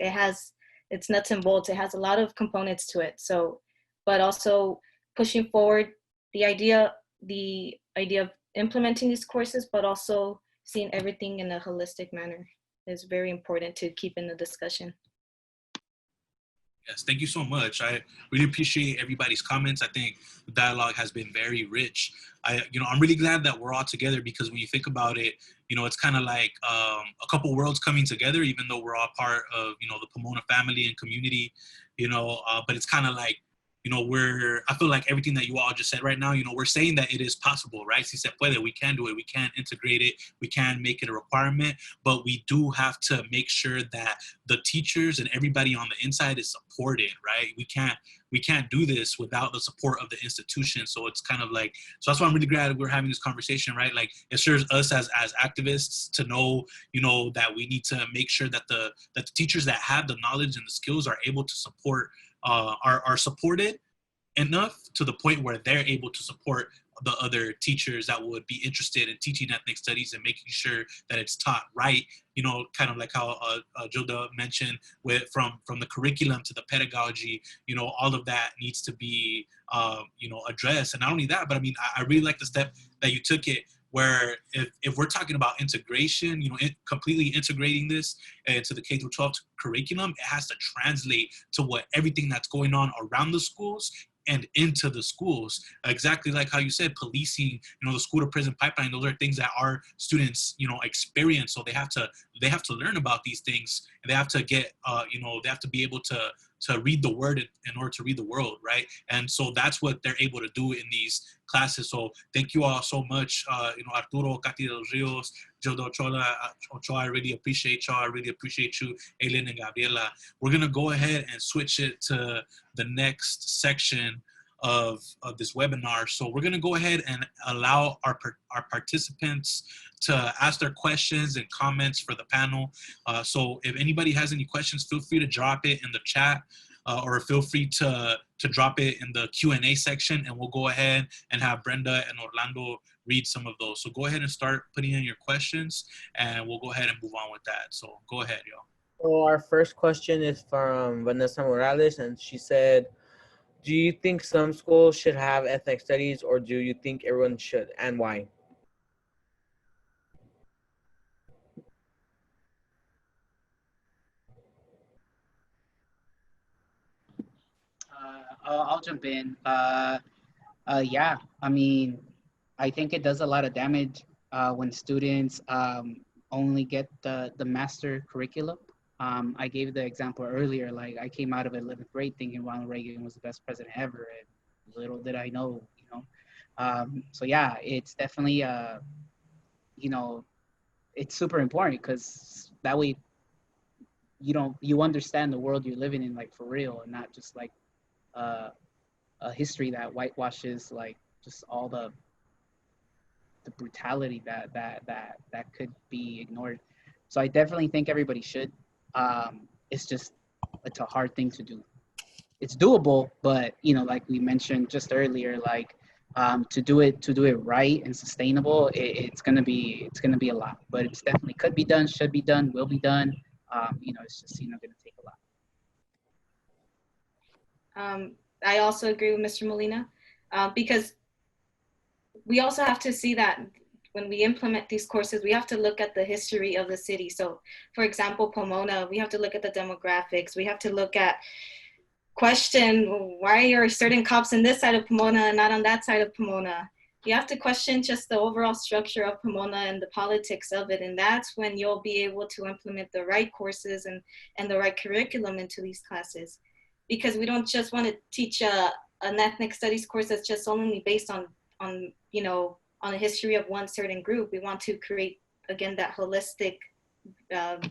nuts and bolts. It has a lot of components to it. So, but also pushing forward the idea of implementing these courses, but also seeing everything in a holistic manner is very important to keep in the discussion. Yes, thank you so much. I really appreciate everybody's comments. I think the dialogue has been very rich. I'm really glad that we're all together, because when you think about it, it's kind of like a couple worlds coming together, even though we're all part of, the Pomona family and community, but it's kind of like, I feel like everything that you all just said right now, we're saying that it is possible, right? Si se puede, we can do it. We can integrate it. We can make it a requirement, but we do have to make sure that the teachers and everybody on the inside is supported, right? We can't do this without the support of the institution. So it's kind of like, so that's why I'm really glad we're having this conversation, right? Like, it serves us as activists to know, that we need to make sure that the teachers that have the knowledge and the skills are able to support, are supported enough to the point where they're able to support the other teachers that would be interested in teaching ethnic studies and making sure that it's taught right, kind of like how Jilda mentioned, from the curriculum to the pedagogy, all of that needs to be, addressed. And not only that, but I mean, I really like the step that you took it, where if we're talking about integration, completely integrating this into the K-12 curriculum, it has to translate to everything that's going on around the schools and into the schools. Exactly like how you said, policing, the school to prison pipeline, those are things that our students, experience. So they have to learn about these things, and they have to get, they have to be able to read the word in order to read the world, right? And so that's what they're able to do in these classes. So thank you all so much, Arturo, Katy de los Rios, Jodo Ochoa, I really appreciate y'all. I really appreciate you, Aileen and Gabriela. We're gonna go ahead and switch it to the next section of this webinar. So we're gonna go ahead and allow our participants to ask their questions and comments for the panel. So if anybody has any questions, feel free to drop it in the chat. or feel free to drop it in the Q&A section, and we'll go ahead and have Brenda and Orlando read some of those. So go ahead and start putting in your questions, and we'll go ahead and move on with that. So go ahead, y'all. So our first question is from Vanessa Morales, and she said, do you think some schools should have ethnic studies, or do you think everyone should, and why? I'll jump in. Yeah, I mean, I think it does a lot of damage when students only get the master curriculum. I gave the example earlier, like I came out of 11th grade thinking Ronald Reagan was the best president ever, and little did I know, you know. So yeah, it's definitely, you know, it's super important because that way you understand the world you're living in, like for real, and not just like a history that whitewashes like just all the brutality that could be ignored. So I definitely think everybody should. It's a hard thing to do. It's doable, but you know, like we mentioned just earlier, like to do it right and sustainable, it's gonna be a lot. But it's definitely could be done, should be done, will be done. You know, it's just gonna take a lot. I also agree with Mr. Molina because we also have to see that when we implement these courses, we have to look at the history of the city. So for example, Pomona, we have to look at the demographics. We have to look at, question, why are certain cops in this side of Pomona and not on that side of Pomona? You have to question just the overall structure of Pomona and the politics of it. And that's when you'll be able to implement the right courses and the right curriculum into these classes. Because we don't just want to teach an ethnic studies course that's just only based on you know, on the history of one certain group. We want to create, again, that holistic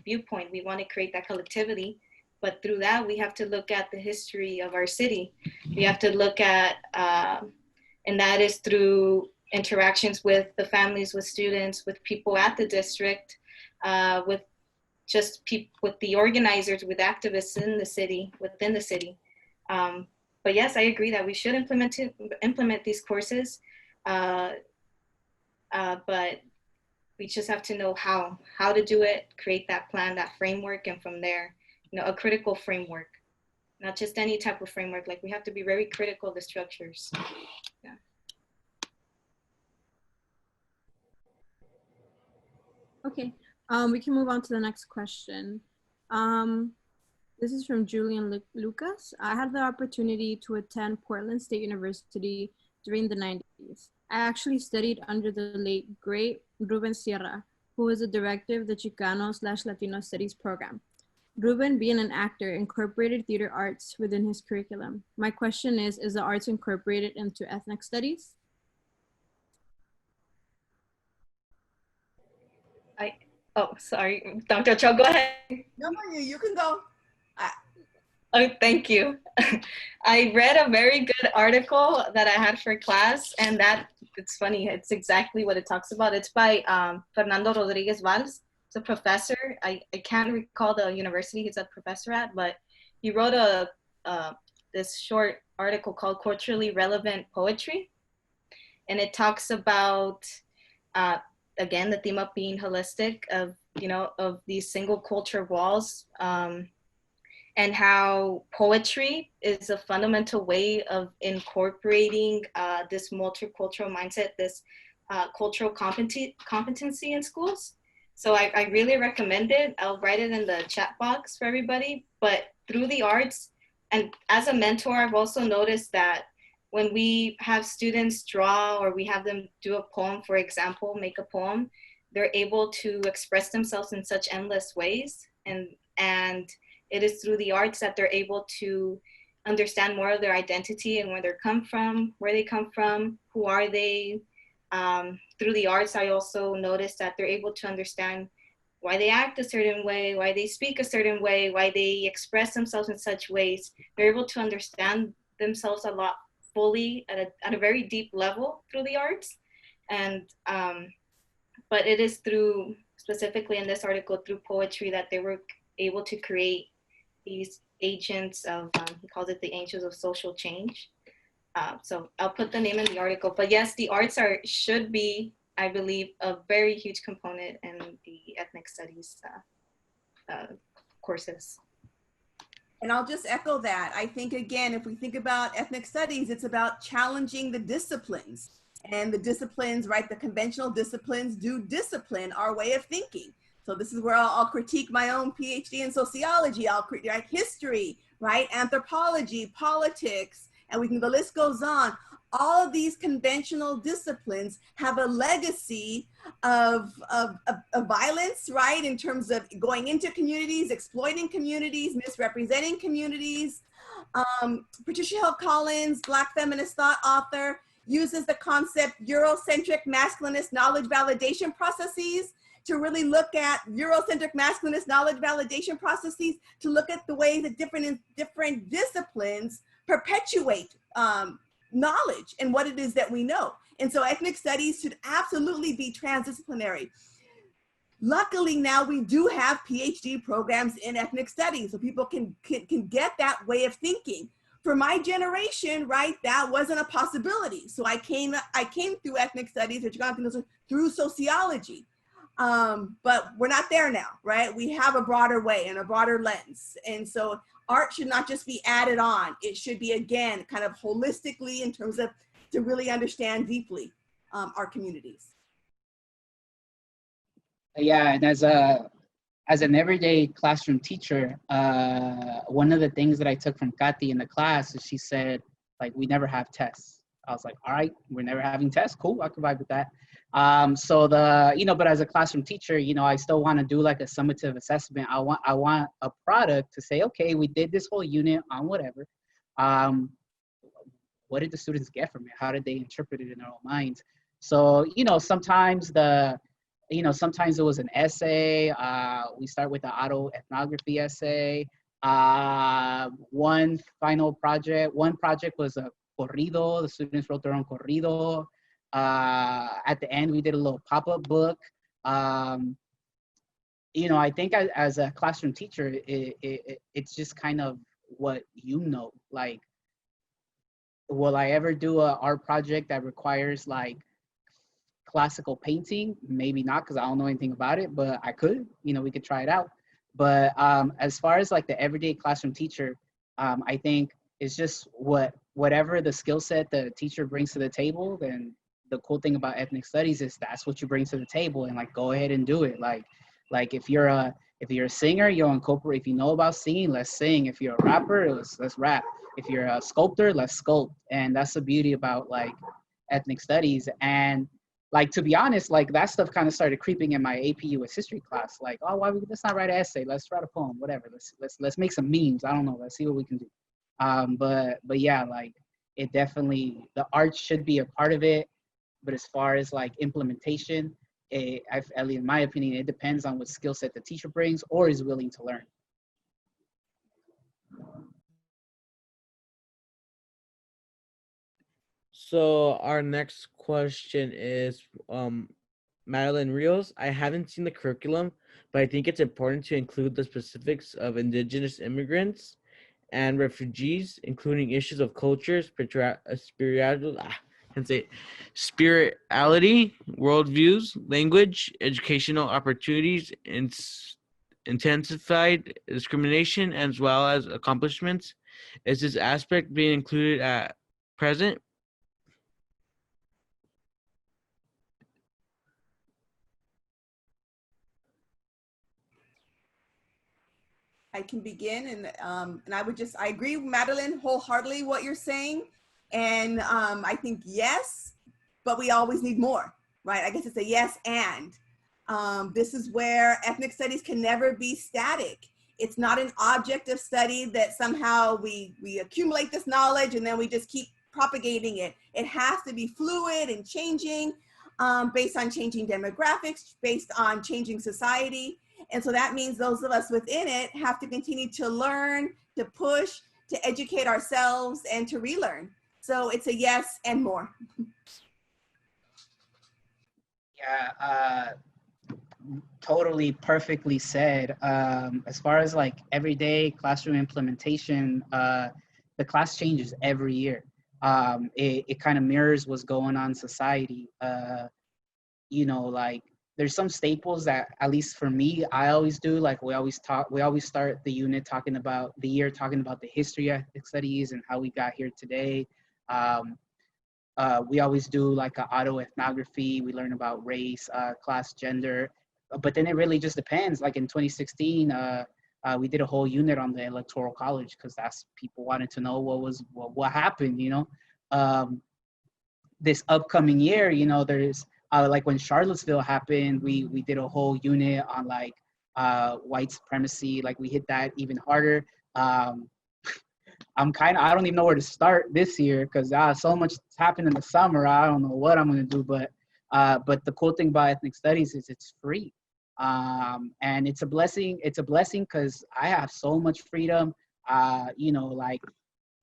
viewpoint. We want to create that collectivity, but through that, we have to look at the history of our city. We have to look at, and that is through interactions with the families, with students, with people at the district, with just people, with the organizers, with activists in the city, within the city. But yes, I agree that we should implement these courses. But we just have to know how to do it, create that plan, that framework, and from there, you know, a critical framework, not just any type of framework. Like we have to be very critical of the structures. Yeah. Okay, we can move on to the next question. This is from Julian Lucas. I had the opportunity to attend Portland State University during the 90s. I actually studied under the late, great Ruben Sierra, who was the director of the Chicano/Latino Studies program. Ruben, being an actor, incorporated theater arts within his curriculum. My question is the arts incorporated into ethnic studies? Oh, sorry, Dr. Cho, go ahead. No, you can go. Oh, thank you. I read a very good article that I had for class, and that, it's funny, it's exactly what it talks about. It's by Fernando Rodriguez Valls. He's a professor. I can't recall the university he's a professor at, but he wrote this short article called Culturally Relevant Poetry. And it talks about, again, the theme of being holistic, of, you know, of these single culture walls, and how poetry is a fundamental way of incorporating this multicultural mindset, this cultural competency in schools. So I really recommend it. I'll write it in the chat box for everybody. But through the arts, and as a mentor, I've also noticed that when we have students draw, or we have them do a poem, for example, make a poem, they're able to express themselves in such endless ways. And it is through the arts that they're able to understand more of their identity and where they come from, who are they. Through the arts, I also noticed that they're able to understand why they act a certain way, why they speak a certain way, why they express themselves in such ways. They're able to understand themselves a lot fully at a very deep level through the arts. And, but it is through, specifically in this article, through poetry, that they were able to create these agents of, he calls it the angels of social change. So I'll put the name in the article. But yes, the arts should be, I believe, a very huge component in the ethnic studies courses. And I'll just echo that. I think, again, if we think about ethnic studies, it's about challenging the disciplines. And the disciplines, right, the conventional disciplines do discipline our way of thinking. So this is where I'll critique my own PhD in sociology. I'll critique history, right, anthropology, politics, and the list goes on. All of these conventional disciplines have a legacy of violence, right? In terms of going into communities, exploiting communities, misrepresenting communities. Patricia Hill Collins, Black feminist thought author, uses the concept Eurocentric masculinist knowledge validation processes to really look at Eurocentric masculinist knowledge validation processes to look at the way that different disciplines perpetuate knowledge and what it is that we know. And so ethnic studies should absolutely be transdisciplinary. Luckily now we do have PhD programs in ethnic studies so people can get that way of thinking. For my generation, right, that wasn't a possibility. So I came through ethnic studies, through sociology. But we're not there now, right? We have a broader way and a broader lens. And so art should not just be added on. It should be, again, kind of holistically in terms of to really understand deeply our communities. Yeah, and as an everyday classroom teacher, one of the things that I took from Katy in the class is she said, like, we never have tests. I was like, all right, we're never having tests. Cool, I can vibe with that. But as a classroom teacher, I still want to do like a summative assessment. I want a product to say, okay, we did this whole unit on whatever. What did the students get from it? How did they interpret it in their own minds? So, sometimes sometimes it was an essay. We start with the autoethnography essay. One project was a corrido. The students wrote their own corrido. At the end, we did a little pop-up book. I think as a classroom teacher, it's just kind of what like, will I ever do an art project that requires like classical painting? Maybe not, because I don't know anything about it, but I could, we could try it out. But as far as like the everyday classroom teacher, I think it's just whatever the skill set the teacher brings to the table. Then the cool thing about ethnic studies is that's what you bring to the table, and like, go ahead and do it. Like if you're a singer, you'll incorporate. If you know about singing, let's sing. If you're a rapper, let's rap. If you're a sculptor, let's sculpt. And that's the beauty about like ethnic studies. And like, to be honest, like that stuff kind of started creeping in my AP US history class. Like, oh, let's not write an essay. Let's write a poem, whatever. Let's make some memes. I don't know. Let's see what we can do. But yeah, like it definitely, the art should be a part of it. But as far as like implementation, at least in my opinion, it depends on what skill set the teacher brings or is willing to learn. So our next question is Madeline Rios. I haven't seen the curriculum, but I think it's important to include the specifics of indigenous immigrants and refugees, including issues of culture, spirituality, worldviews, language, educational opportunities, intensified discrimination, as well as accomplishments. Is this aspect being included at present? I can begin, and I agree, Madeline, wholeheartedly what you're saying. And I think yes, but we always need more, right? I guess it's a yes and. This is where ethnic studies can never be static. It's not an object of study that somehow we accumulate this knowledge and then we just keep propagating it. It has to be fluid and changing based on changing demographics, based on changing society. And so that means those of us within it have to continue to learn, to push, to educate ourselves, and to relearn. So it's a yes and more. Yeah, totally perfectly said. As far as like everyday classroom implementation, the class changes every year. It kind of mirrors what's going on in society. You know, like there's some staples that, at least for me, I always do. Like we always start the unit talking about the year, talking about the history of ethnic studies and how we got here today. Um, we always do like an autoethnography. We learn about race, class, gender, but then it really just depends. Like in 2016, we did a whole unit on the Electoral College because that's people wanted to know what happened. You know, this upcoming year, you know, there's like when Charlottesville happened, we did a whole unit on like white supremacy. Like we hit that even harder. I don't even know where to start this year because so much happened in the summer. I don't know what I'm gonna do, but the cool thing about ethnic studies is it's free, and it's a blessing. It's a blessing because I have so much freedom. You know, like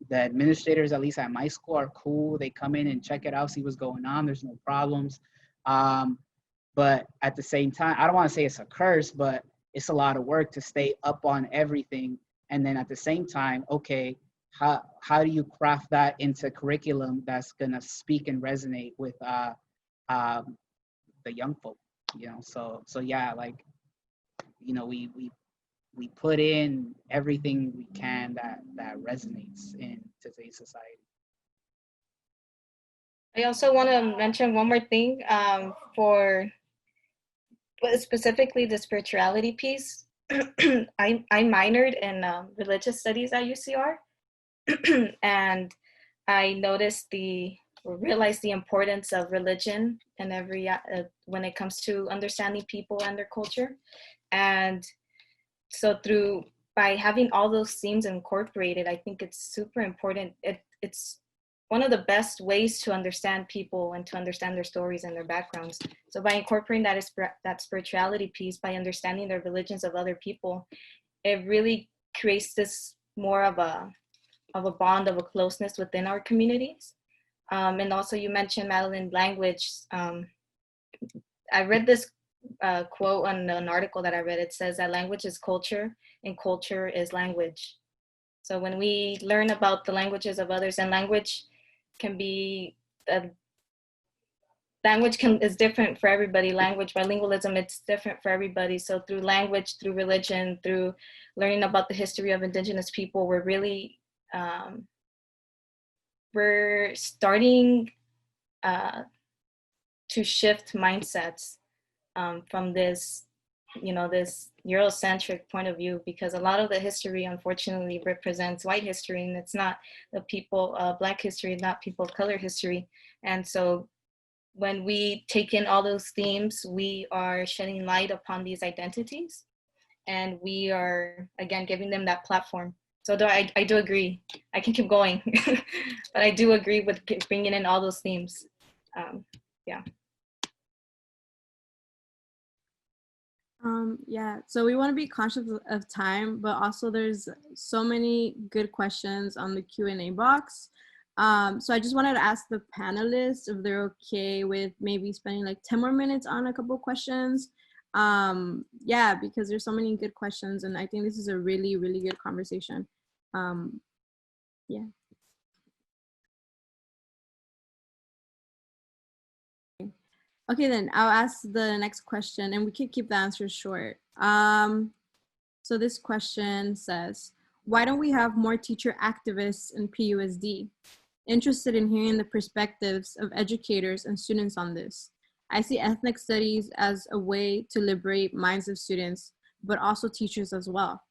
the administrators, at least at my school, are cool. They come in and check it out, see what's going on. There's no problems. But at the same time, I don't want to say it's a curse, but it's a lot of work to stay up on everything. And then at the same time, okay, how do you craft that into curriculum that's gonna speak and resonate with the young folk, you know? So yeah, like, you know, we put in everything we can that resonates in today's society. I also want to mention one more thing for specifically the spirituality piece. I minored in religious studies at UCR, and I noticed realized the importance of religion in every when it comes to understanding people and their culture. And so by having all those themes incorporated, I think it's super important. It's one of the best ways to understand people and to understand their stories and their backgrounds. So by incorporating that spirituality piece, by understanding the religions of other people, it really creates this more of a bond, of a closeness within our communities. And also you mentioned, Madeline, language. I read this quote on an article that I read. It says that language is culture and culture is language. So when we learn about the languages of others, and language is different for everybody. Language, bilingualism, it's different for everybody. So through language, through religion, through learning about the history of Indigenous people, we're really we're starting to shift mindsets from this, this Eurocentric point of view, because a lot of the history, unfortunately, represents white history, and it's not the people, Black history, not people of color history. And so when we take in all those themes, we are shedding light upon these identities, and we are, again, giving them that platform. So I do agree. I can keep going, but I do agree with bringing in all those themes. Yeah. Yeah, so we want to be conscious of time, but also there's so many good questions on the Q&A box. So I just wanted to ask the panelists if they're okay with maybe spending like 10 more minutes on a couple questions. Yeah, because there's so many good questions, and I think this is a really, really good conversation. Yeah. Okay, then I'll ask the next question, and we can keep the answers short. So this question says, why don't we have more teacher activists in PUSD? Interested in hearing the perspectives of educators and students on this. I see ethnic studies as a way to liberate minds of students, but also teachers as well.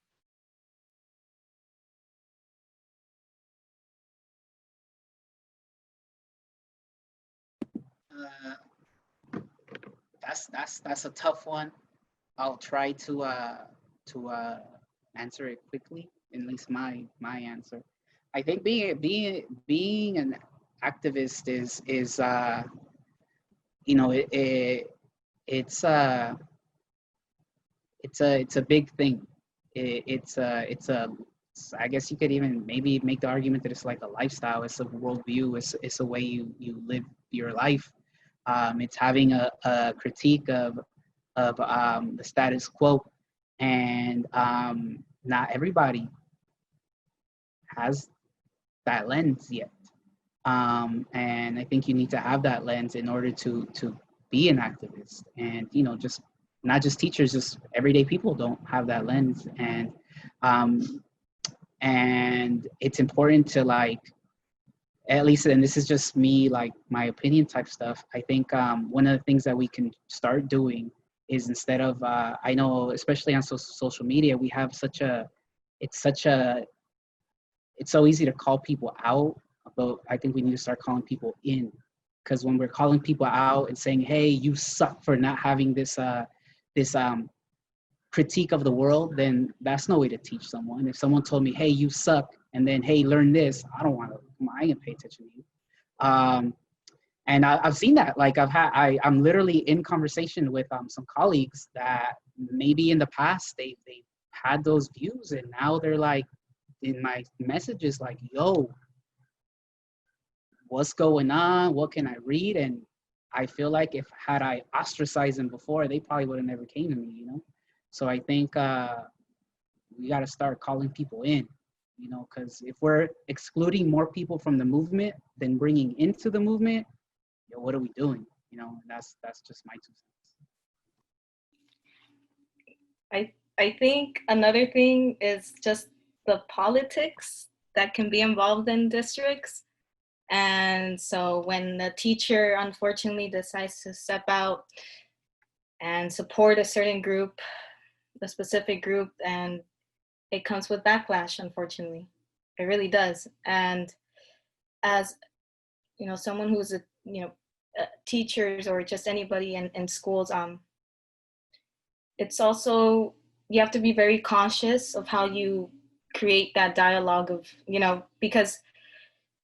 That's a tough one. I'll try to answer it quickly. At least my answer. I think being an activist is you know it's a big thing. I guess you could even maybe make the argument that it's like a lifestyle. It's a worldview. It's a way you live your life. It's having a critique of of the status quo, and not everybody has that lens yet. And I think you need to have that lens in order to be an activist. And just not just teachers, just everyday people don't have that lens. And it's important to, like, at least, and this is just me, like my opinion type stuff. I think one of the things that we can start doing is, instead of I know, especially on social media, we have it's so easy to call people out, but I think we need to start calling people in. Because when we're calling people out and saying, hey, you suck for not having this critique of the world, then that's no way to teach someone. If someone told me, hey, you suck, and then, hey, learn this, I ain't gonna pay attention to you. And I've seen that. Like, I'm literally in conversation with some colleagues that maybe in the past they had those views, and now they're like, in my messages, like, yo, what's going on? What can I read? And I feel like had I ostracized them before, they probably would have never came to me, So I think we got to start calling people in, because if we're excluding more people from the movement than bringing into the movement, what are we doing? That's just my 2 cents. I think another thing is just the politics that can be involved in districts. And so when the teacher unfortunately decides to step out and support a certain group, a specific group, and it comes with backlash, unfortunately. It really does. And as someone who's teachers or just anybody in schools, it's also, you have to be very conscious of how you create that dialogue of, because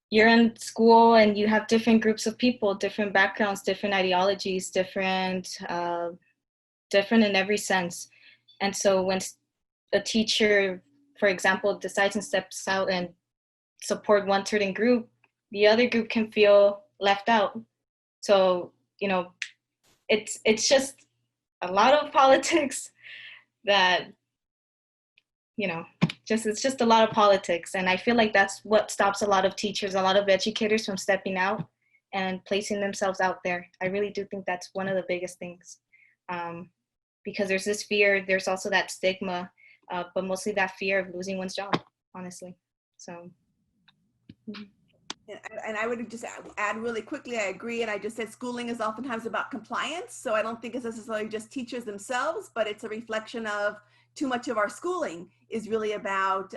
you're in school and you have different groups of people, different backgrounds, different ideologies, different in every sense. And so when a teacher, for example, decides and steps out and support one certain group, the other group can feel left out. So, it's just a lot of politics that, it's just a lot of politics. And I feel like that's what stops a lot of teachers, a lot of educators from stepping out and placing themselves out there. I really do think that's one of the biggest things. Because there's this fear, there's also that stigma, but mostly that fear of losing one's job, honestly. So. And I would just add really quickly, I agree. And I just said schooling is oftentimes about compliance. So I don't think it's necessarily just teachers themselves, but it's a reflection of too much of our schooling is really about,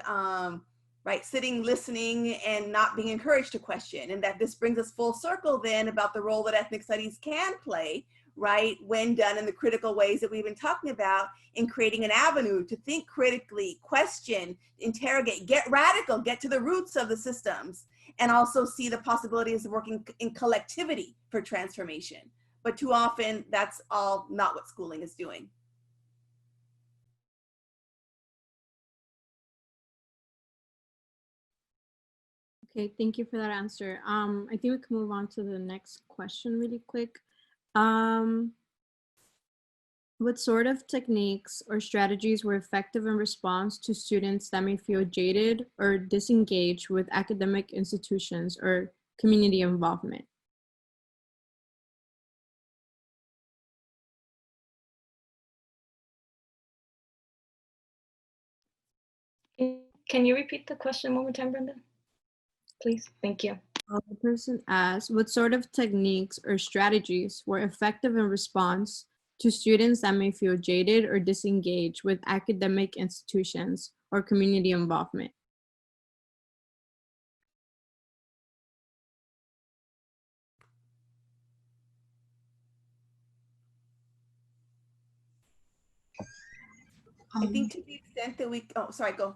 sitting, listening, and not being encouraged to question. And that this brings us full circle then about the role that ethnic studies can play, right, when done in the critical ways that we've been talking about, in creating an avenue to think critically, question, interrogate, get radical, get to the roots of the systems, and also see the possibilities of working in collectivity for transformation. But too often, that's all not what schooling is doing. Okay, thank you for that answer. I think we can move on to the next question really quick. What sort of techniques or strategies were effective in response to students that may feel jaded or disengaged with academic institutions or community involvement? Can you repeat the question one more time, Brenda? Please, thank you. The person asked, what sort of techniques or strategies were effective in response to students that may feel jaded or disengaged with academic institutions or community involvement? I think to the extent that we, oh, sorry, go.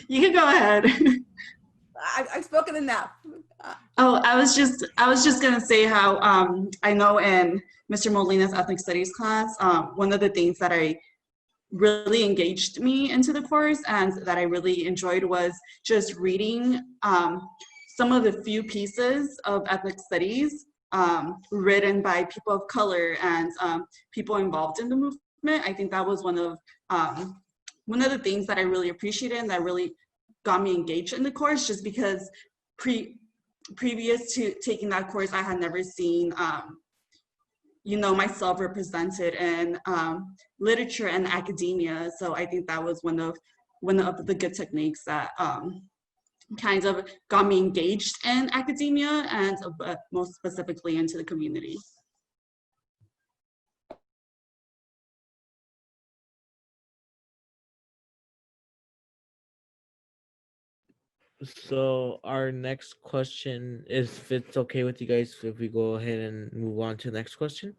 You can go ahead. I've spoken enough. Oh, I was just gonna say how I know in Mr. Molina's ethnic studies class, one of the things that I really engaged me into the course and that I really enjoyed was just reading some of the few pieces of ethnic studies written by people of color and people involved in the movement. I think that was one of the things that I really appreciated and that really got me engaged in the course, just because previous to taking that course, I had never seen myself represented in literature and academia. So I think that was one of the good techniques that kind of got me engaged in academia and most specifically into the community. So our next question is, if it's okay with you guys, if we go ahead and move on to the next question.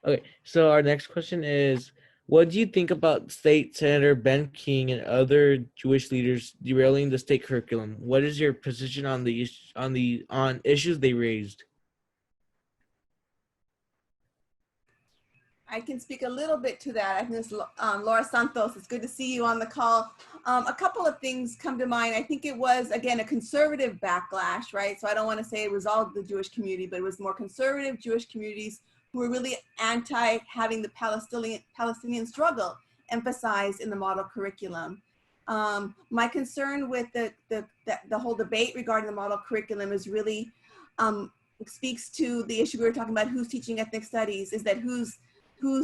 Okay, so our next question is, what do you think about State Senator Ben King and other Jewish leaders derailing the state curriculum? What is your position on the on issues they raised? I can speak a little bit to that. I think it's Laura Santos. It's good to see you on the call. A couple of things come to mind. I think it was, again, a conservative backlash, right? So I don't want to say it was all the Jewish community, but it was more conservative Jewish communities who were really anti having the Palestinian struggle emphasized in the model curriculum. My concern with the whole debate regarding the model curriculum is really speaks to the issue we were talking about, who's teaching ethnic studies, is that who's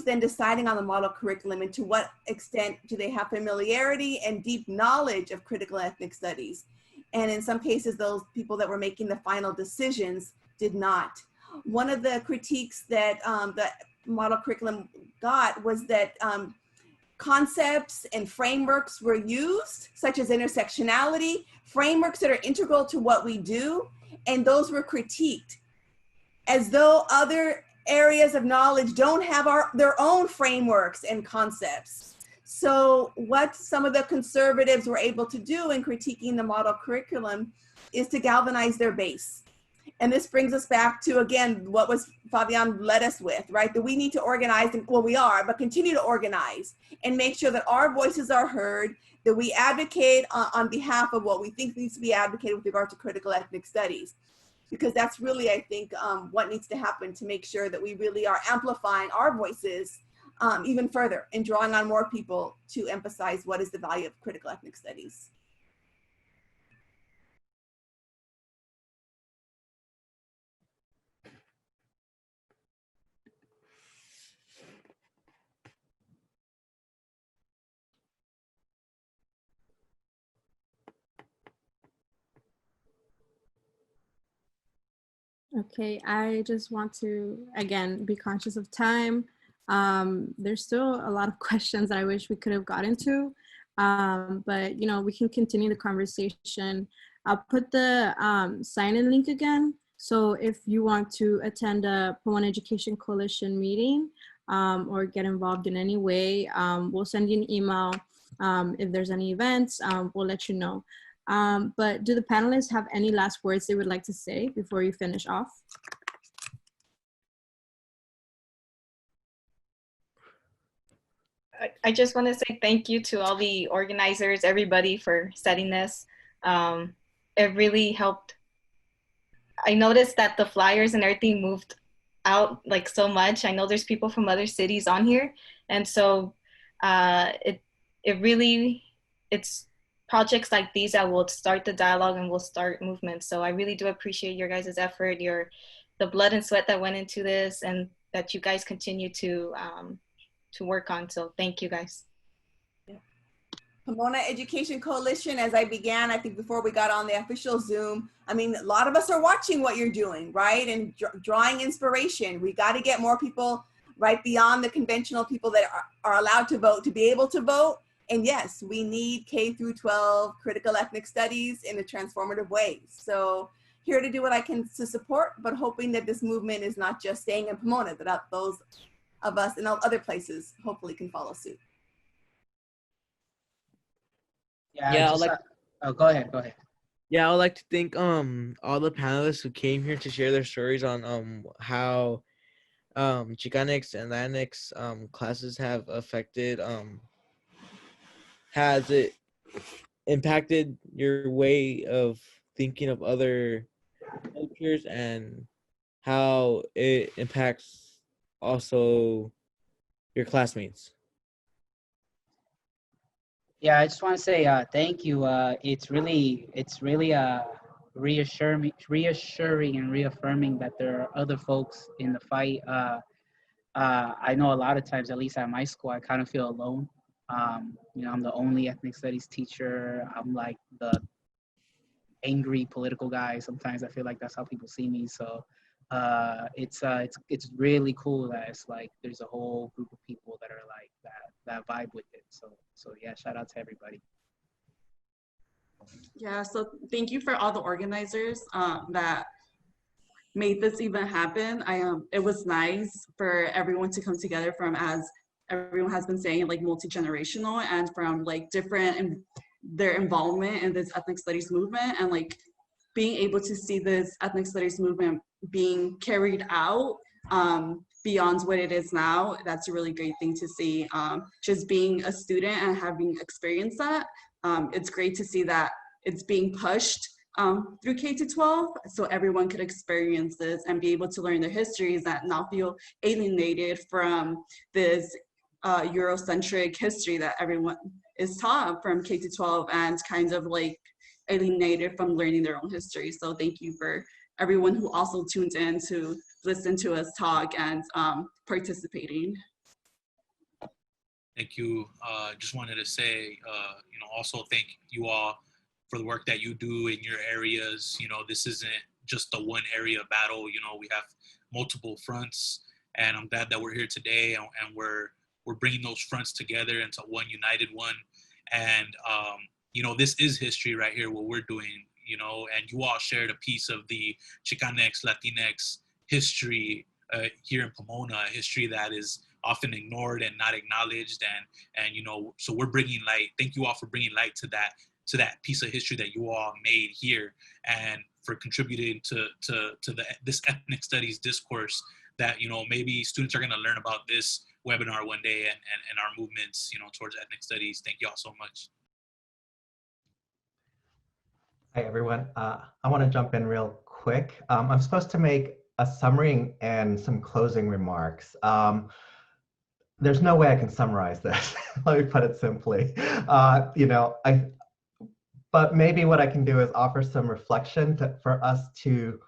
then deciding on the model curriculum, and to what extent do they have familiarity and deep knowledge of critical ethnic studies. And in some cases, those people that were making the final decisions did not. One of the critiques that the model curriculum got was that concepts and frameworks were used, such as intersectionality, frameworks that are integral to what we do, and those were critiqued as though other areas of knowledge don't have their own frameworks and concepts. So what some of the conservatives were able to do in critiquing the model curriculum is to galvanize their base. And this brings us back to, again, what was Fabian led us with, right? That we need to organize, and well, we are, but continue to organize and make sure that our voices are heard, that we advocate on behalf of what we think needs to be advocated with regard to critical ethnic studies. Because that's really, I think, what needs to happen to make sure that we really are amplifying our voices even further and drawing on more people to emphasize what is the value of critical ethnic studies. Okay, I just want to, again, be conscious of time. There's still a lot of questions that I wish we could have gotten to, but we can continue the conversation. I'll put the sign-in link again. So if you want to attend a Pomona Education Coalition meeting or get involved in any way, we'll send you an email. If there's any events, we'll let you know. But do the panelists have any last words they would like to say before you finish off? I just want to say thank you to all the organizers, everybody for setting this. It really helped. I noticed that the flyers and everything moved out like so much. I know there's people from other cities on here. And so it's projects like these that will start the dialogue and will start movements. So I really do appreciate your guys' effort, the blood and sweat that went into this, and that you guys continue to work on. So thank you guys. Pomona Education Coalition, as I began, I think before we got on the official Zoom, I mean, a lot of us are watching what you're doing, right? And drawing inspiration. We got to get more people right beyond the conventional people that are allowed to vote to be able to vote. And yes, we need K through 12 critical ethnic studies in a transformative way. So here to do what I can to support, but hoping that this movement is not just staying in Pomona, that those of us in other places hopefully can follow suit. Yeah, go ahead. Yeah, I would like to thank all the panelists who came here to share their stories on how Chicanx and Latinx classes have affected has it impacted your way of thinking of other cultures and how it impacts also your classmates? Yeah, I just want to say thank you. It's really reassuring and reaffirming that there are other folks in the fight. I know a lot of times, at least at my school, I kind of feel alone. You know, I'm the only ethnic studies teacher. I'm like the angry political guy. Sometimes I feel like that's how people see me. So it's really cool that it's like there's a whole group of people that are like that vibe with it. So yeah, shout out to everybody. Yeah, so thank you for all the organizers that made this event happen. It was nice for everyone to come together from, as everyone has been saying, like multi-generational and from like different and their involvement in this ethnic studies movement, and like being able to see this ethnic studies movement being carried out beyond what it is now. That's a really great thing to see. Just being a student and having experienced that, it's great to see that it's being pushed through K to 12, so everyone could experience this and be able to learn their histories and not feel alienated from this Eurocentric history that everyone is taught from K to 12, and kind of like alienated from learning their own history. So thank you for everyone who also tuned in to listen to us talk and participating. Thank you. Just wanted to say, also thank you all for the work that you do in your areas. This isn't just a one area battle. We have multiple fronts, and I'm glad that we're here today, and we're bringing those fronts together into one united one. And this is history right here, what we're doing. And you all shared a piece of the Chicanx, Latinx history here in Pomona, a history that is often ignored and not acknowledged. And so we're bringing light. Thank you all for bringing light to that piece of history that you all made here, and for contributing to this ethnic studies discourse that maybe students are going to learn about this webinar one day, and our movements towards ethnic studies. Thank you all so much. Hi, everyone. I want to jump in real quick. I'm supposed to make a summary and some closing remarks. There's no way I can summarize this. Let me put it simply. But maybe what I can do is offer some reflection for us to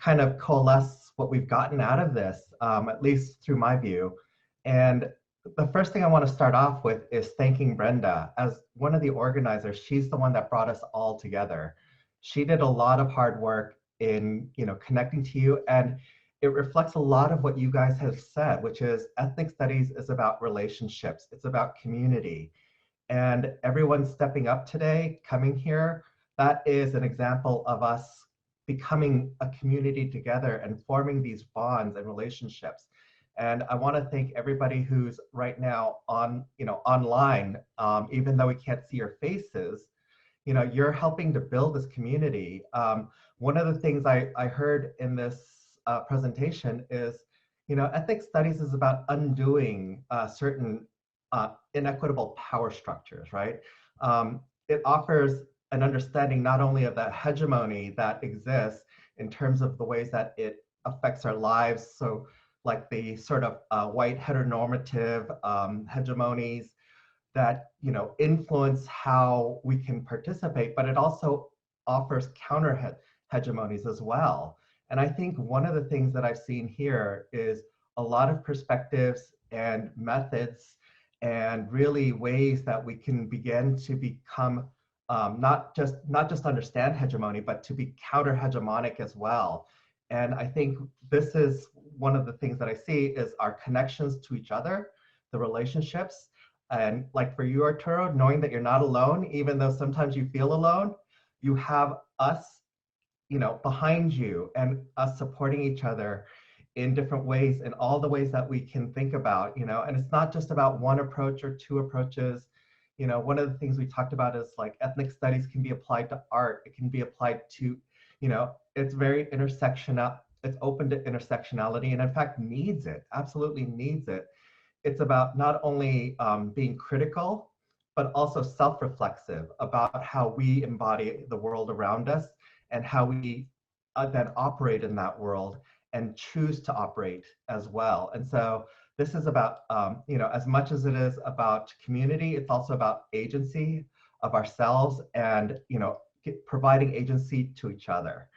kind of coalesce what we've gotten out of this, at least through my view. And the first thing I want to start off with is thanking Brenda. As one of the organizers, she's the one that brought us all together. She did a lot of hard work in connecting to you, and it reflects a lot of what you guys have said, which is ethnic studies is about relationships, it's about community. And everyone stepping up today, coming here, that is an example of us becoming a community together and forming these bonds and relationships. And I want to thank everybody who's right now online, even though we can't see your faces. You're helping to build this community. One of the things I heard in this presentation is, ethnic studies is about undoing certain inequitable power structures, right? It offers an understanding not only of that hegemony that exists in terms of the ways that it affects our lives, so like the sort of white heteronormative hegemonies that influence how we can participate, but it also offers counter hegemonies as well. And I think one of the things that I've seen here is a lot of perspectives and methods and really ways that we can begin to become not just understand hegemony, but to be counter hegemonic as well. And I think this is one of the things that I see is our connections to each other, the relationships. And like for you, Arturo, knowing that you're not alone, even though sometimes you feel alone, you have us, behind you, and us supporting each other in different ways, in all the ways that we can think about, and it's not just about one approach or two approaches. One of the things we talked about is like ethnic studies can be applied to art. It can be applied to, it's very intersectional. It's open to intersectionality, and in fact needs it, absolutely needs it. It's about not only being critical but also self-reflexive about how we embody the world around us and how we then operate in that world and choose to operate as well. And so this is about, as much as it is about community, it's also about agency of ourselves and, providing agency to each other.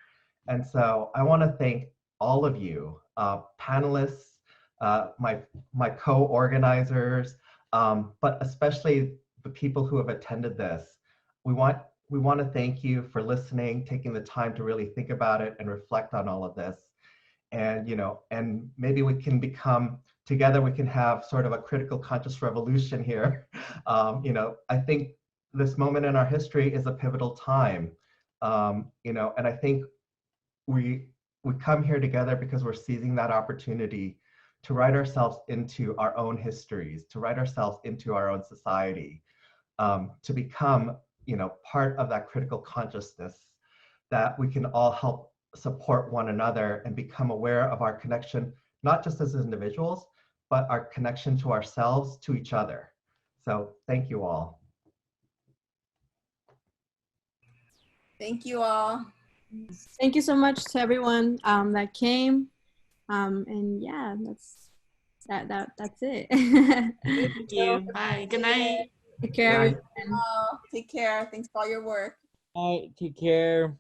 And so I want to thank all of you, panelists, my co-organizers, but especially the people who have attended this. We want to thank you for listening, taking the time to really think about it and reflect on all of this. And and maybe we can become together. We can have sort of a critical conscious revolution here. I think this moment in our history is a pivotal time. And I think we come here together because we're seizing that opportunity to write ourselves into our own histories, to write ourselves into our own society, to become, part of that critical consciousness that we can all help support one another and become aware of our connection, not just as individuals, but our connection to ourselves, to each other. So thank you all. Thank you all. Thank you so much to everyone that came. And yeah, that's it. Thank you. Bye. Good night. Take care, everyone. Take care. Thanks for all your work. All right, take care.